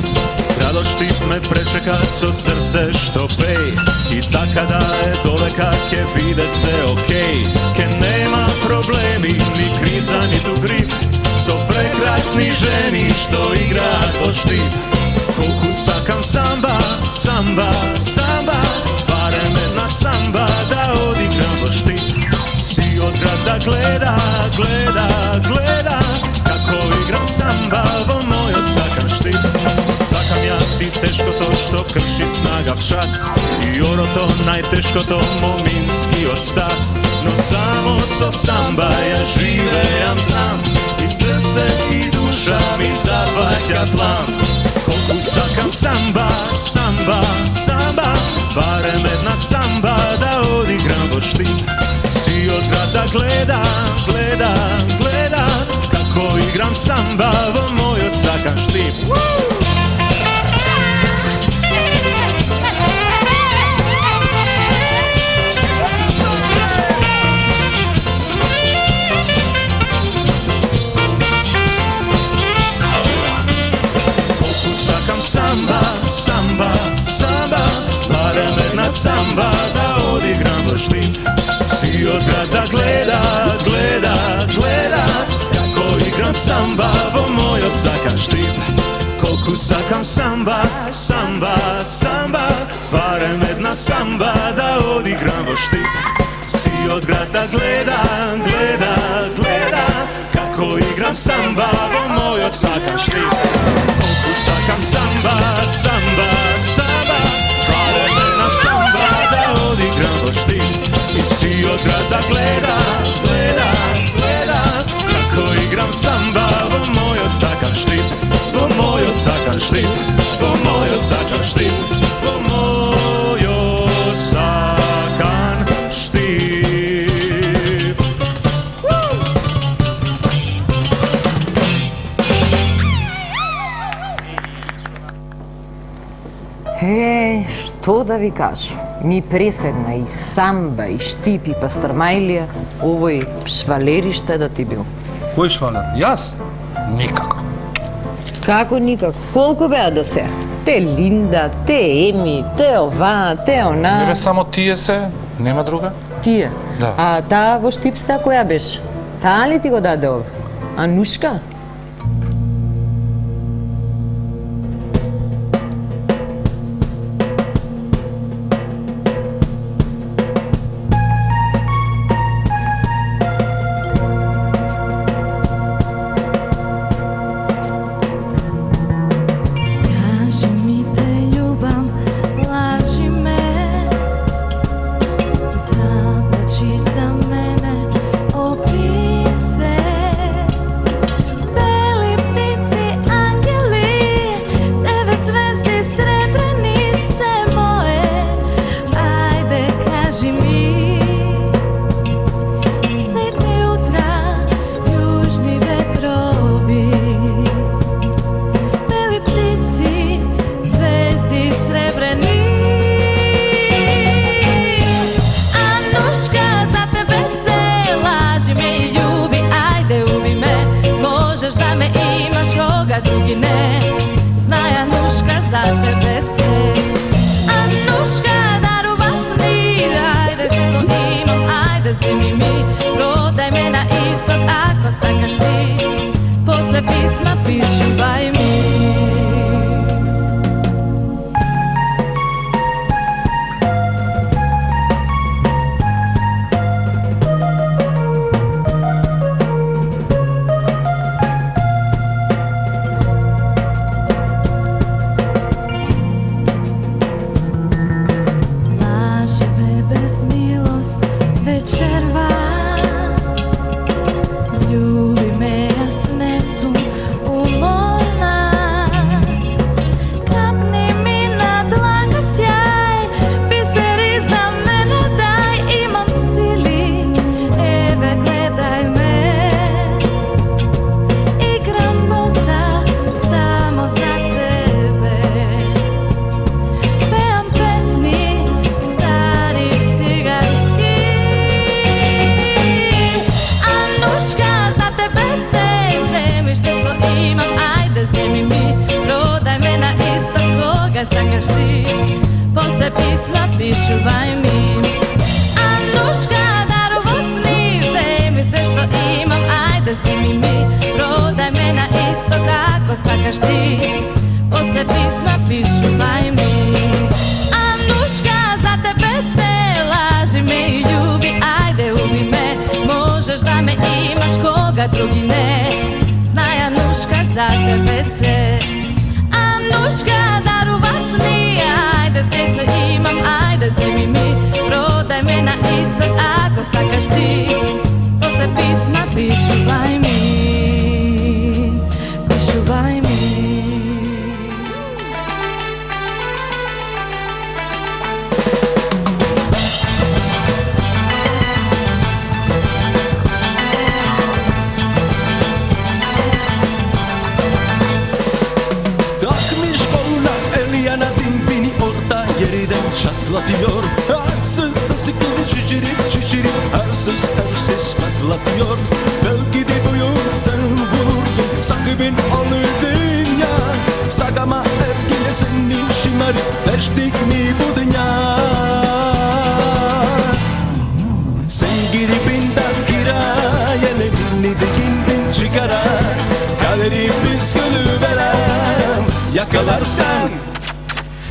Градот Штип ме пречека со срце што пеј, и така да е довека ќе биде се окей. Ке нема проблеми, ни криза, ниту грип, со прекрасни жени што играат во штип. Колку сакам самба, самба, самба, барем една самба да одиграм во штип. Си од град да гледа, гледа, гледа, како играм самба во мојот сакан штип. Сакам јас и тешкото што крши снага в час, и орото најтешкото моминскиот стас. Но само со самба ја живеам, знам, и срце и душа ми запаќа план. Колку сакам самба, самба, самба, барем една самба да одиграм во штип. Си од град да гледа, гледа, гледа, како играм самба во мојот сакан штип. Самба, самба, самба, барем една самба да одиграм во штип. Си од град да гледа, гледа, гледа, како играм самба во мојот сакан штип. Колку сакам самба, самба, самба, барем една самба да одиграм во штип. Си од град да гледа, гледа, гледа, како играм самба во мојот сакан штип. Колку сакам самба, самба, самба, барем една самба да одиграм во штип. И си од град да гледа, гледа, гледа, како играм самба во мојот сакан штип. Во мојот сакан штип, во мојот сакан штип, во мојот сакан штип. Што да ви кажу? Ми преседна и самба, и штип, и пастормајлија, овој швалериште да ти бил. Кој швалер? Јас? Никако. Како никако? Колку беа до сега? Те Линда, те Еми, те ова, те она. Не бе само тие се, нема друга? Тие? Да. А таа во штипста која беше? Таа ли ти го даде ова? Анушка? Drugi ne, znaj Anuška za tebe sve. Anuška daruva sni, ajde ko imam, ajde zimi mi, prodaj me na istok ako sakaš ti, posle pisma pišuvaj mi. ajde zimi mi, prodaj me na isto kako sakaš ti. Posle pisma pišuvaj mi. Anuška, za tebe se laži me i ljubi, ajde ubi me, možeš da me imaš, koga drugi ne. Znaj Anuška, za tebe se. Anuška, daruva sni, ajde srećno imam, ajde zimi mi, prodaj me na isto ako sakaš ti. Posle pisma pišuvaj mi, pišuvaj mi. Çatlatıyor, arsız da sıkıntı çiçirip arsız patlatıyor. Belki de bu yüzden vururdum, sanki ben alırdım ya. Sakama ergile senin şımarıp teştik mi bu dünya? Sen gidip indan kirayelerini de gindin çıkara. Kaderi biz gülüverem, yakalarsan.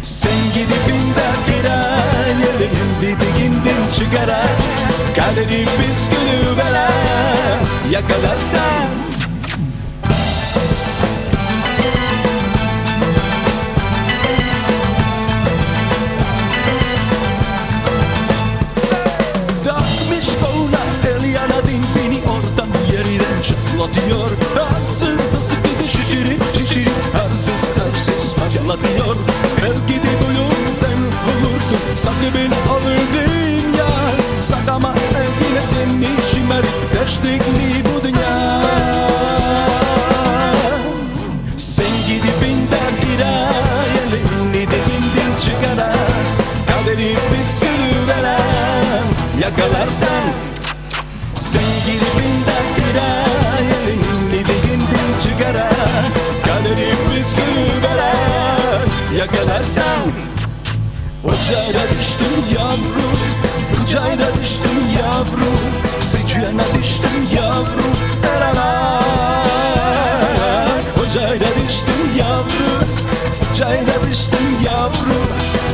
Sen gidip indan kirayelerini de gindin çıkara. Kaderi biz gülüverem, yakalarsan. Dağmış koluna el yanadın beni oradan yerden çatlatıyor. Arsız da sıkıntı şişirip arsız patlatıyor. Belki de bu yüzden vururdum, sanki ben alırdım ya. Sakama evine seni şımarıp teştik mi bu dünya? Sen gidip indan kirayelerini de gindin çıkara. Kaderi biz gülüverem, yakalarsan. Sen gidip indan kirayelerini de gindin çıkara. Kaderi biz gülüverem, yakalarsan. Ocağına düştüm yavrum, ocağına düştüm yavrum, sıcağına düştüm yavrum, eraman. Ocağına düştüm yavrum, sıcağına düştüm yavrum,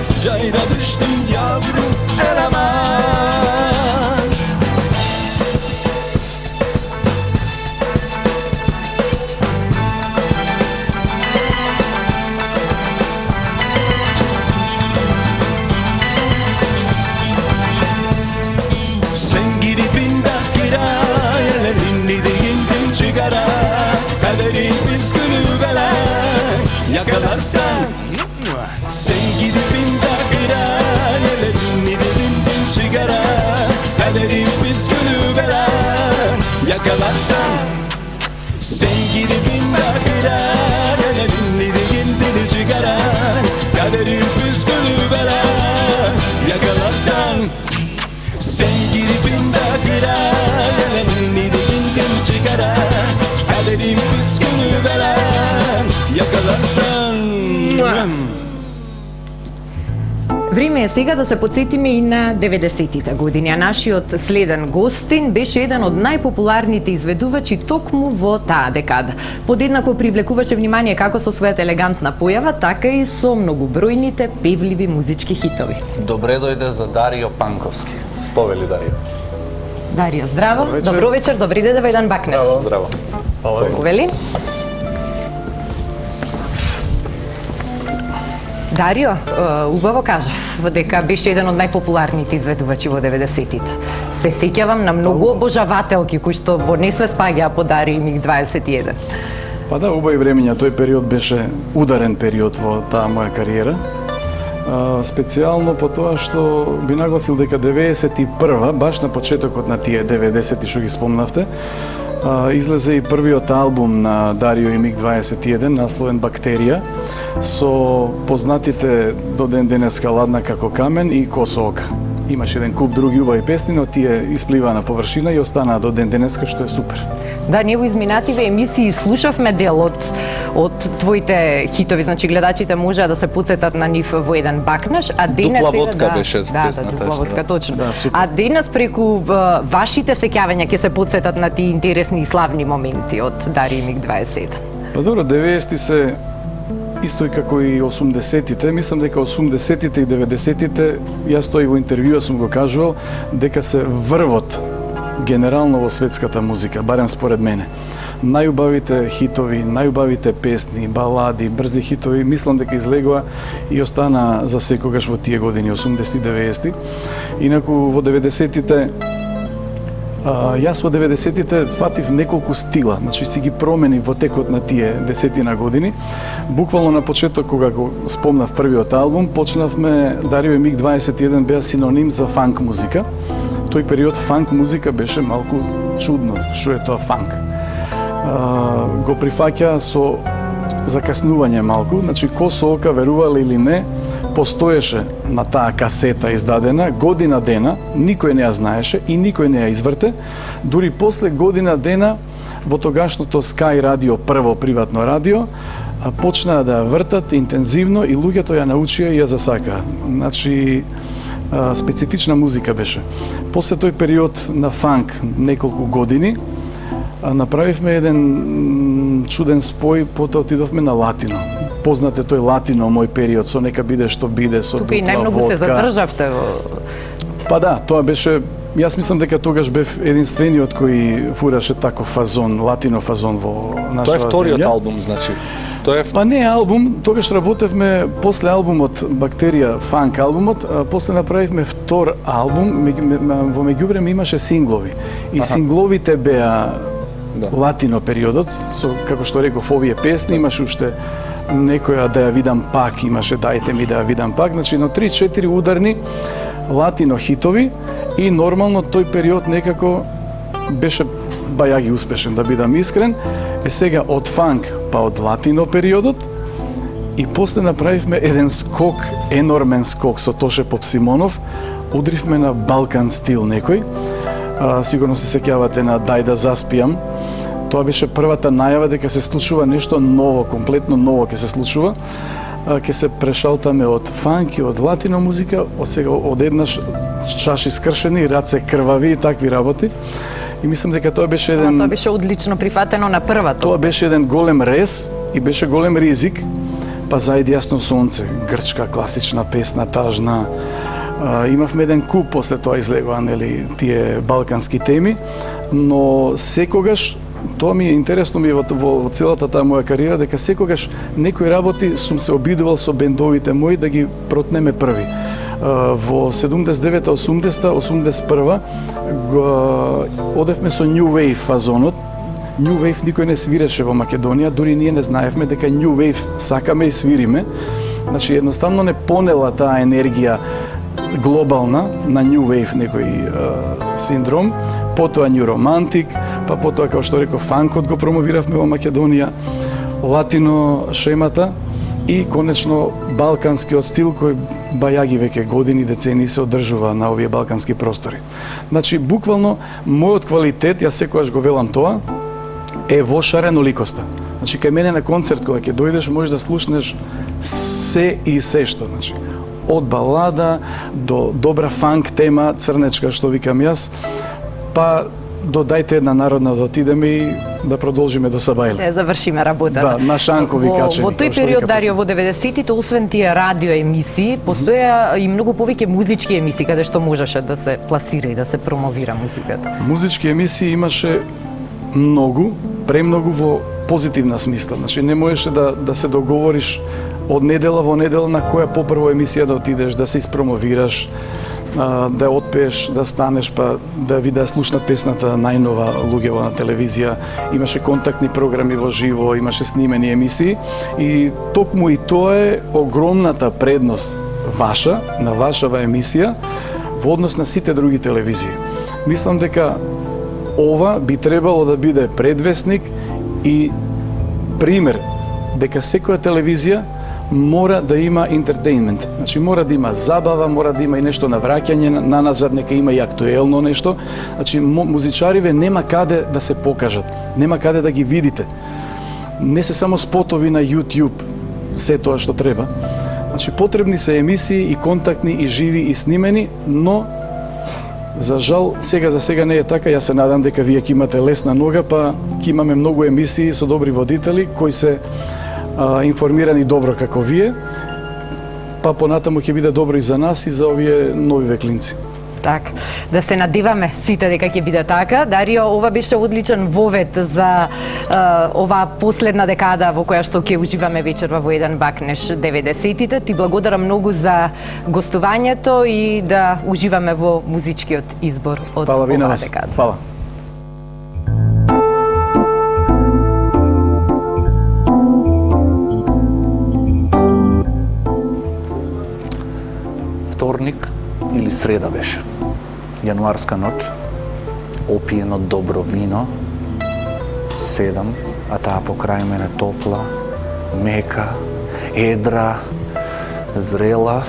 sıcağına düştüm yavrum, eraman. Kaderi biz gülüveren, yakalarsan. Sen gidip indan kirayelerini de gindin çıkara. Kaderi biz gülüveren, yakalarsan. Sen gidip indan kirayelerini de gindin çıkara. Kaderi biz gülüveren, yakalarsan. Sen gidip indan kirayelerini de gindin çıkara. Kaderim biz gülüveren, yakalarsan. Време е сега да се подсетиме и на 90-тите години, а нашиот следен гостин беше еден од најпопуларните изведувачи токму во таа декада. Подеднако привлекуваше внимание како со својата елегантна појава, така и со многобројните певливи музички хитови. Добре дојде за Дарио Панковски. Повели Дарио. Дарио, здраво. Добро вечер, добри ден, Вајдан Бакнеш. Здраво. Повели. Дарио, убаво кажав дека беше еден од најпопуларните изведувачи во 90-тите. Се сеќавам на многу обожавателки кои што во несвест паѓаа по Дарио и МиГ-21. Па да, убави времења, тој период беше ударен период во таа моја кариера. Специјално по тоа што би нагласил дека 91-ва, баш на почетокот на тие 90-ти што ги спомнавте, излезе и првиот албум на Дарио и МиГ-21, насловен Бактерија, со познатите до ден денеска Ладна како камен и Косо ока. имаше еден куп други убави песни, но тие исплива на површина и останаа до ден денеска, што е супер. Да, ние во изминативе емисии слушавме дел од твоите хитови, значи гледачите можеа да се потсетат на нив во еден бакнеш, а денес Дупла водка беше песната. дупла водка, точно. Да, супер. А денес преку вашите сеќавања ќе се потсетат на тие интересни и славни моменти од Дари Миг 27. Па добро, 90-ти се исто и како и 80-тите, мислам дека 80-тите и 90-тите, јас тој во интервјуа сум го кажувал, дека се врвот генерално во светската музика, барем според мене. Најубавите хитови, најубавите песни, балади, брзи хитови, мислам дека излегува и остана за секогаш во тие години, 80-90-ти. Инаку во 90-тите, јас во 90-тите фатив неколку стила, значи си ги промени во текот на тие 10 години. Буквално на почеток, кога го спомнав првиот албум, почнавме, Дарио Миг 21 беа синоним за фанк музика. Тој период фанк музика беше малку чудно, што е тоа фанк. Го прифаќа со закаснување малку, значи ко со ока, верувале или не, постоеше на таа касета издадена година дена, никој не ја знаеше и никој не ја изврте, дури после година дена во тогашното Sky радио, прво приватно радио, почнаа да ја вртат интензивно и луѓето ја научија и ја засакаа. Значи, специфична музика беше. После тој период на фанк, неколку години, направивме еден чуден спој, потоа отидовме на латино. Познате тој латино, мој период, со нека биде што биде, со Тука и дупла најмногу се водка. задржавте во... Па да, тоа беше, јас мислам дека тогаш бев единствениот кој фураше таков фазон, латино фазон во нашава Тоа е вториот земја. албум, значи. Тоа е Па не е албум, тогаш работевме после албумот Бактерија, фанк албумот, после направивме втор албум, во меѓувреме имаше синглови. И сингловите беа латино периодот, со, како што реков, овие песни, имаше уште некоја да ја видам пак, имаше дајте ми да ја видам пак, значи но 3-4 ударни латино хитови и нормално тој период некако беше бајаги успешен, да бидам искрен. Е сега од фанк па од латино периодот и после направивме еден скок, енормен скок со Тоше Попсимонов, удривме на балкан стил некој. Сигурно се сеќавате на Дај да заспијам. Тоа беше првата најава дека се случува нешто ново, комплетно ново ќе се случува. Ќе се прешалтаме од фанк и од латино музика, од сега одеднаш чаши скршени, раце крвави и такви работи. И мислам дека тоа беше еден... Тоа беше одлично прифатено на првата. Тоа беше еден голем рез и беше голем ризик. Па зајди јасно сонце, грчка класична песна, тажна. Имавме еден куп после тоа излегува, нели, тие балкански теми, но секогаш тоа ми е интересно ми е во целата таа моја кариера, дека секогаш некои работи сум се обидувал со бендовите мои да ги протнеме први. Во 79-та, 80-та, 81-та одевме со New Wave фазонот. New Wave никој не свиреше во Македонија, дури ние не знаевме дека New Wave сакаме и свириме. Значи едноставно не понела таа енергија глобална на New Wave некој синдром, потоа New Romantic, па потоа, како што реков, фанкот го промовиравме во Македонија, латино шемата и конечно балканскиот стил кој бајаги веќе години, децении се одржува на овие балкански простори. Значи, буквално, мојот квалитет, јас секогаш го велам тоа, е во шареноликоста. Значи, кај мене на концерт, кога ќе дојдеш, можеш да слушнеш се и се што. Значи, од балада до добра фанк тема, црнечка, што викам јас, па до дајте една народна да отидеме и да продолжиме до Сабајле. Завршиме работата. Да, на шанкови качени. Во тој период, Дарио, во 90-тите, освен тие радио емисии, постоја и многу повеќе музички емисии, каде што можеше да се пласира и да се промовира музиката. Музички емисии имаше многу, премногу во позитивна смисла. Значи, не можеше да се договориш од недела во недела на која попрво емисија да отидеш, да се испромовираш, да отпееш, да станеш, па да видат слушнат песната најнова луѓе на телевизија. Имаше контактни програми во живо, имаше снимени емисии и токму и тоа е огромната предност ваша, на вашава емисија, во однос на сите други телевизии. Мислам дека ова би требало да биде предвесник и пример дека секоја телевизија мора да има entertainment. Значи мора да има забава, мора да има и нешто на враќање на назад, нека има и актуелно нешто. Значи музичариве нема каде да се покажат, нема каде да ги видите. Не се само спотови на YouTube, се тоа што треба. Значи потребни се емисии и контактни и живи и снимени, но за жал за сега не е така. Јас се надам дека вие ќе имате лесна нога, па ќе имаме многу емисии со добри водители кои се информирани добро како вие, па понатаму ќе биде добро и за нас и за овие нови веклинци. Так, да се надеваме сите дека ќе биде така. Дарио, ова беше одличен вовед за ова последна декада во која што ќе уживаме вечерва во еден бакнеш 90-тите. Ти благодарам многу за гостувањето и да уживаме во музичкиот избор од Фала ви на оваа вас. декада. Фала. Вторник или среда беше. Јануарска ноќ, опиено добро вино, седам, а таа покрај мене топла, мека, едра, зрела.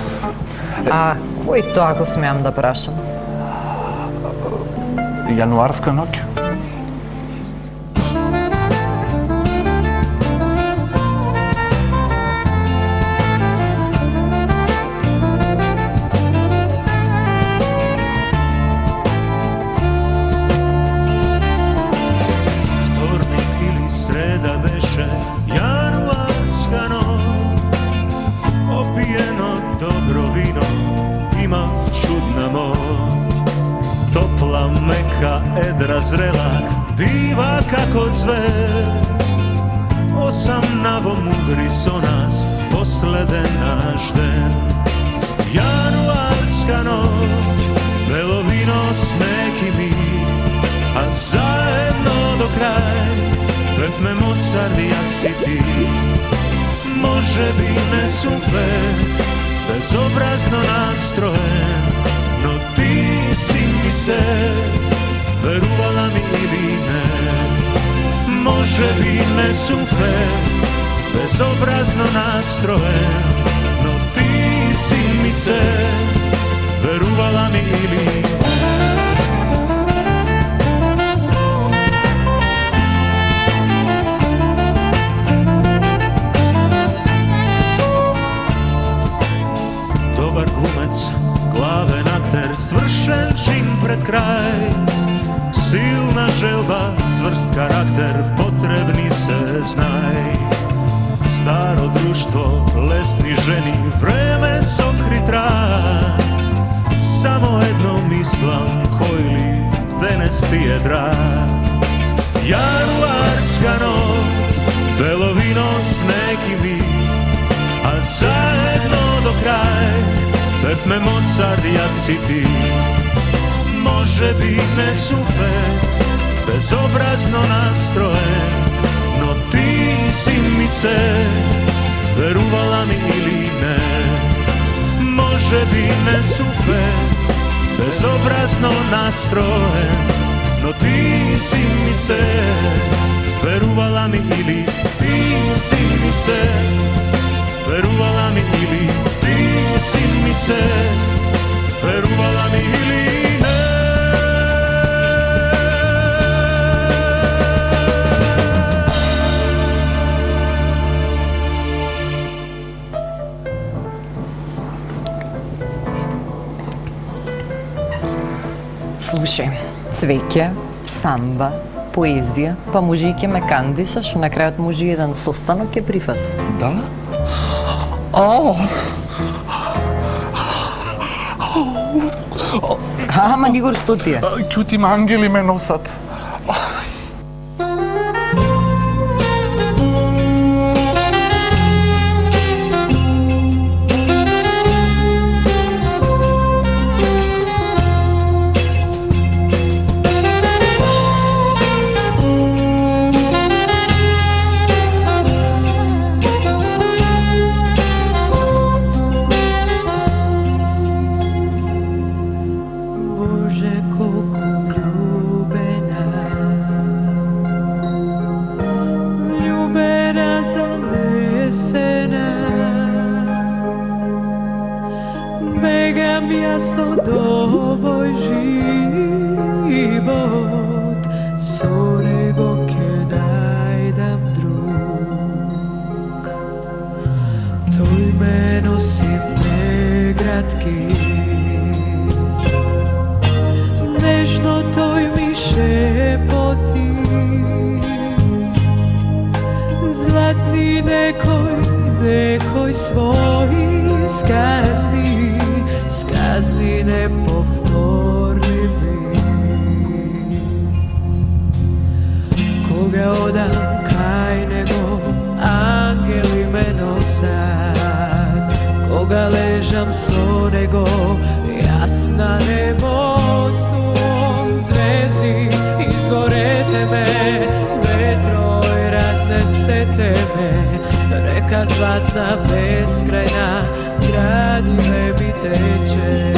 А кој тоа го смеам да прашам? Јануарска ноќ? Едра зрела, дива како звер. Осамнаво мугри со нас, последен наш ден. Јануарска ноќ, бело вино, снег и ми, а заедно до крај певме Моцарт и јас и ти. Може би не сум фер, безобразно настроен, но ти си ми се, верувала ми или не. Може би не сум фер, безобразно настроен, но ти си ми се, верувала ми или не. Добар глумец, главен актер, свршен чин пред крај. Силна желба, цврст карактер, потребни се знај. Старо друштво, лесни жени, време сокри трај. Само едно мислам, кој ли денес ти е драг. Јануарска ноќ, бело вино, снег и ми, а заедно до крај певме Моцарт и јас и ти. Може би не сум фер, безобразно настроен, но ти си ми се, верувала ми или не. Може би не сум фер, безобразно настроен, но ти си ми се, верувала ми или ти си ми се, верувала ми или ти си ми се, верувала ми или не. Слушај, цвеќе, самба, поезија, па може и ќе ме кандисаш, на крајот може и еден состанок ќе прифат. Да? Ама Нигор, што ти е? Ќутим ангели ме носат. Bože, koliko ljubena jaz od ovoj život, so nego ke najdem drug. Tvoj me nosi pregratki, nežno toj mi šepoti, zlatni nekoj svoji skazni nepovtorljivi. Koga odam kaj nego angeli me nosat, koga ležam so nego jasna nebo sun, zvezdi izgorete me, vetroj raznesete me, reka zlatna beskrajna gradive mi teče.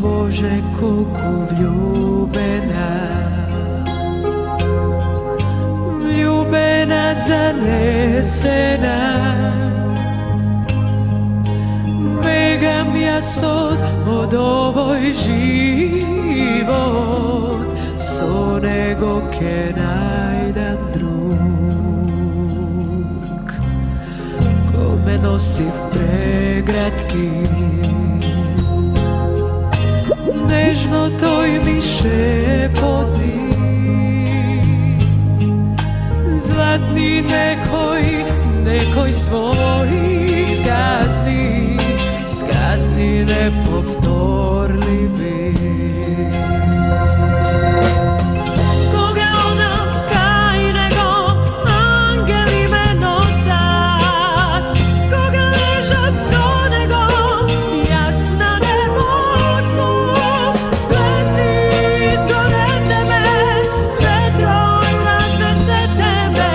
Bože, koliko vljubena, zanesena, begam jas od ovoj život, so nego ke najdem drug. Ko me nosi pregratki, nežno toj mi šepoti, zlatni nekoj svoji skazni nepovtorljivi. Koga odam kaj nego angeli me nosat, koga ležam so nego jasna nebo sun, zvezdi izgorete me, vetroj raznesete me,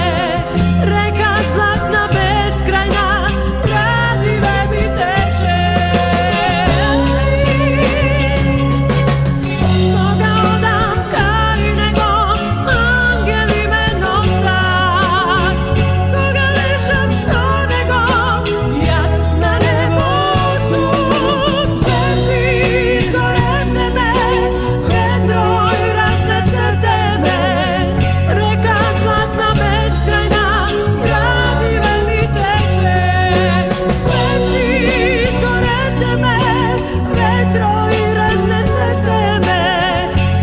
reka zlatna beskrajna gradive mi teče. Koga odam kaj nego angeli me nosat, koga ležam so nego jasna nebo sun, zvezdi izgorete me, vetroj raznesete me, reka zlatna beskrajna gradive mi teče. Zvezdi izgorete me, vetroj raznesete me,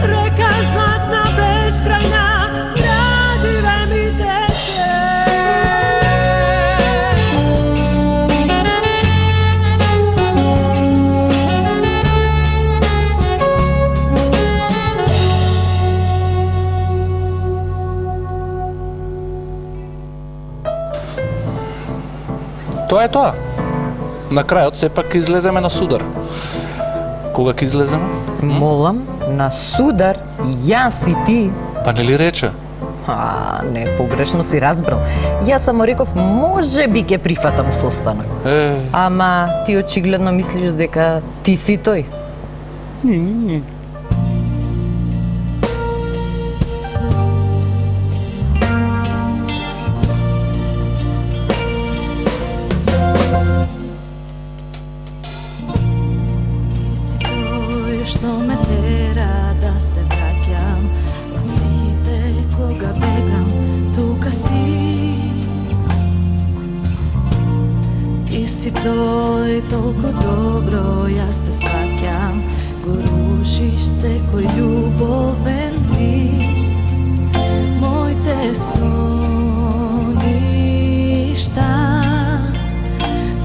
reka zlatna beskrajna gradive mi teče. Тоа е тоа. На крајот сепак излеземе на судар. Кога ќе излеземе? Молам, на судар, јас и ти. Па не ли рече? Не, погрешно си разбрал. Јас само реков, може би ќе прифатам состанок. Ама ти очигледно мислиш дека ти си тој. Što me tera da se vraćam od site koga begam, tuka si. Ti si to i toliko dobro, ja te svaćam, gorušiš se ko ljuboven ti. Moj te soništa,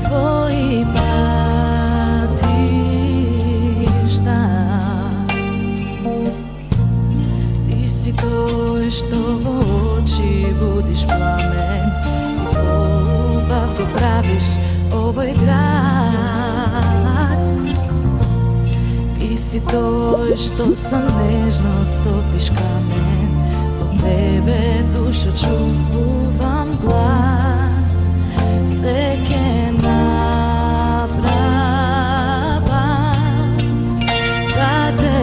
tvoji što v oči budiš plamen i ljubav go praviš ovoj grad. Ti si to što sam nežno stopiš kamen, po tebe dušo čustvuvam glad. Seke napravam da te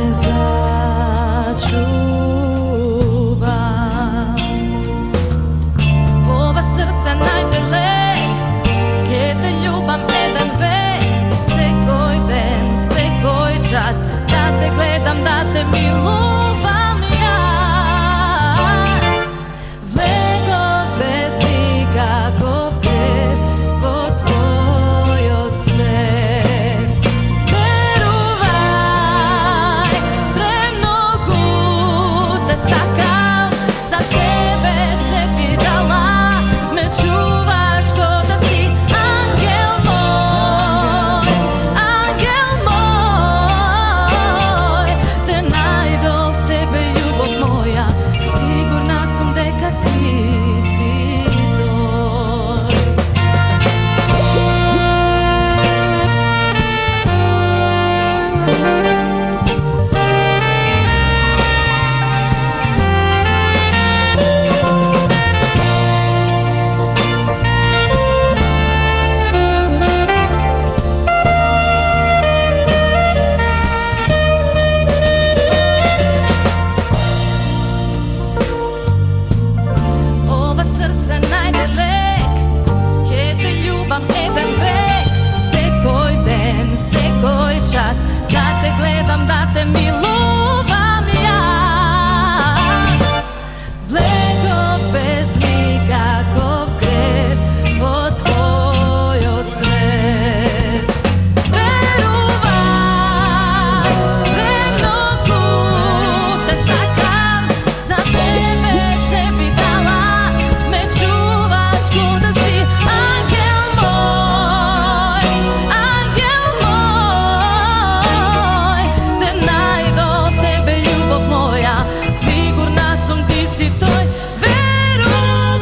имам еден век, секој ден, секој час, да те гледам, да те милувам јас. Влегов без никаков грев во твојот свет. Верувам, премногу те сакам, за тебе се би дала, ме чуваш ко да си ангел мој, те најдов тебе љубов моја, сигурна сум ти си тој. Верувај,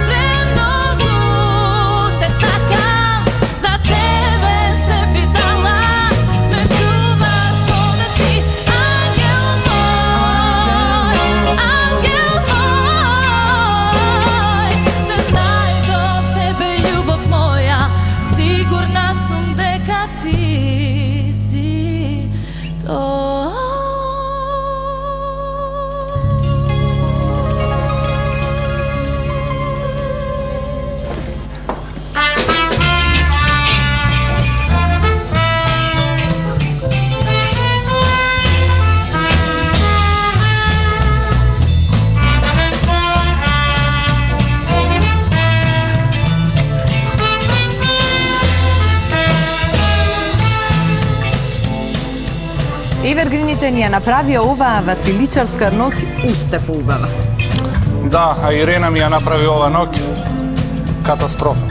премногу те сакам, за тебе се би дала, ме чуваш ко да си ангел мој, те најдов тебе љубов моја, сигурна сум дека ти си тој. Евергрините ни ја направија оваа Василичарска ног уште поубава. Да, а Ирена ми ја направи ова ног катастрофа.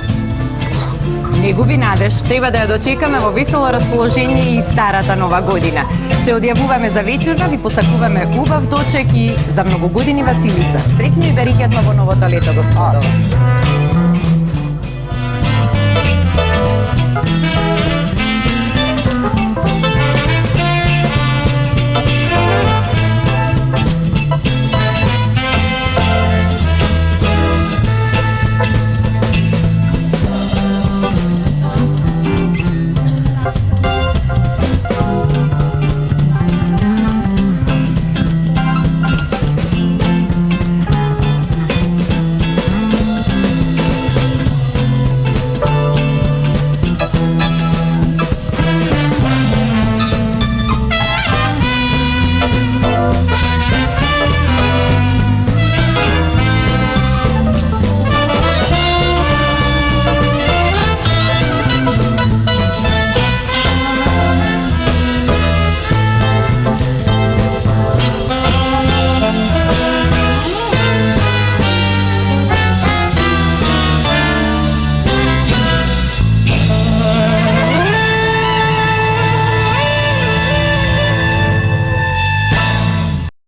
Не губи надеж, треба да ја дочекаме во весело расположение и старата нова година. Се одјавуваме за вечерва, ви посакуваме убав дочек и за многогодини Василица. Среќни и берекетно во новото лето, господово.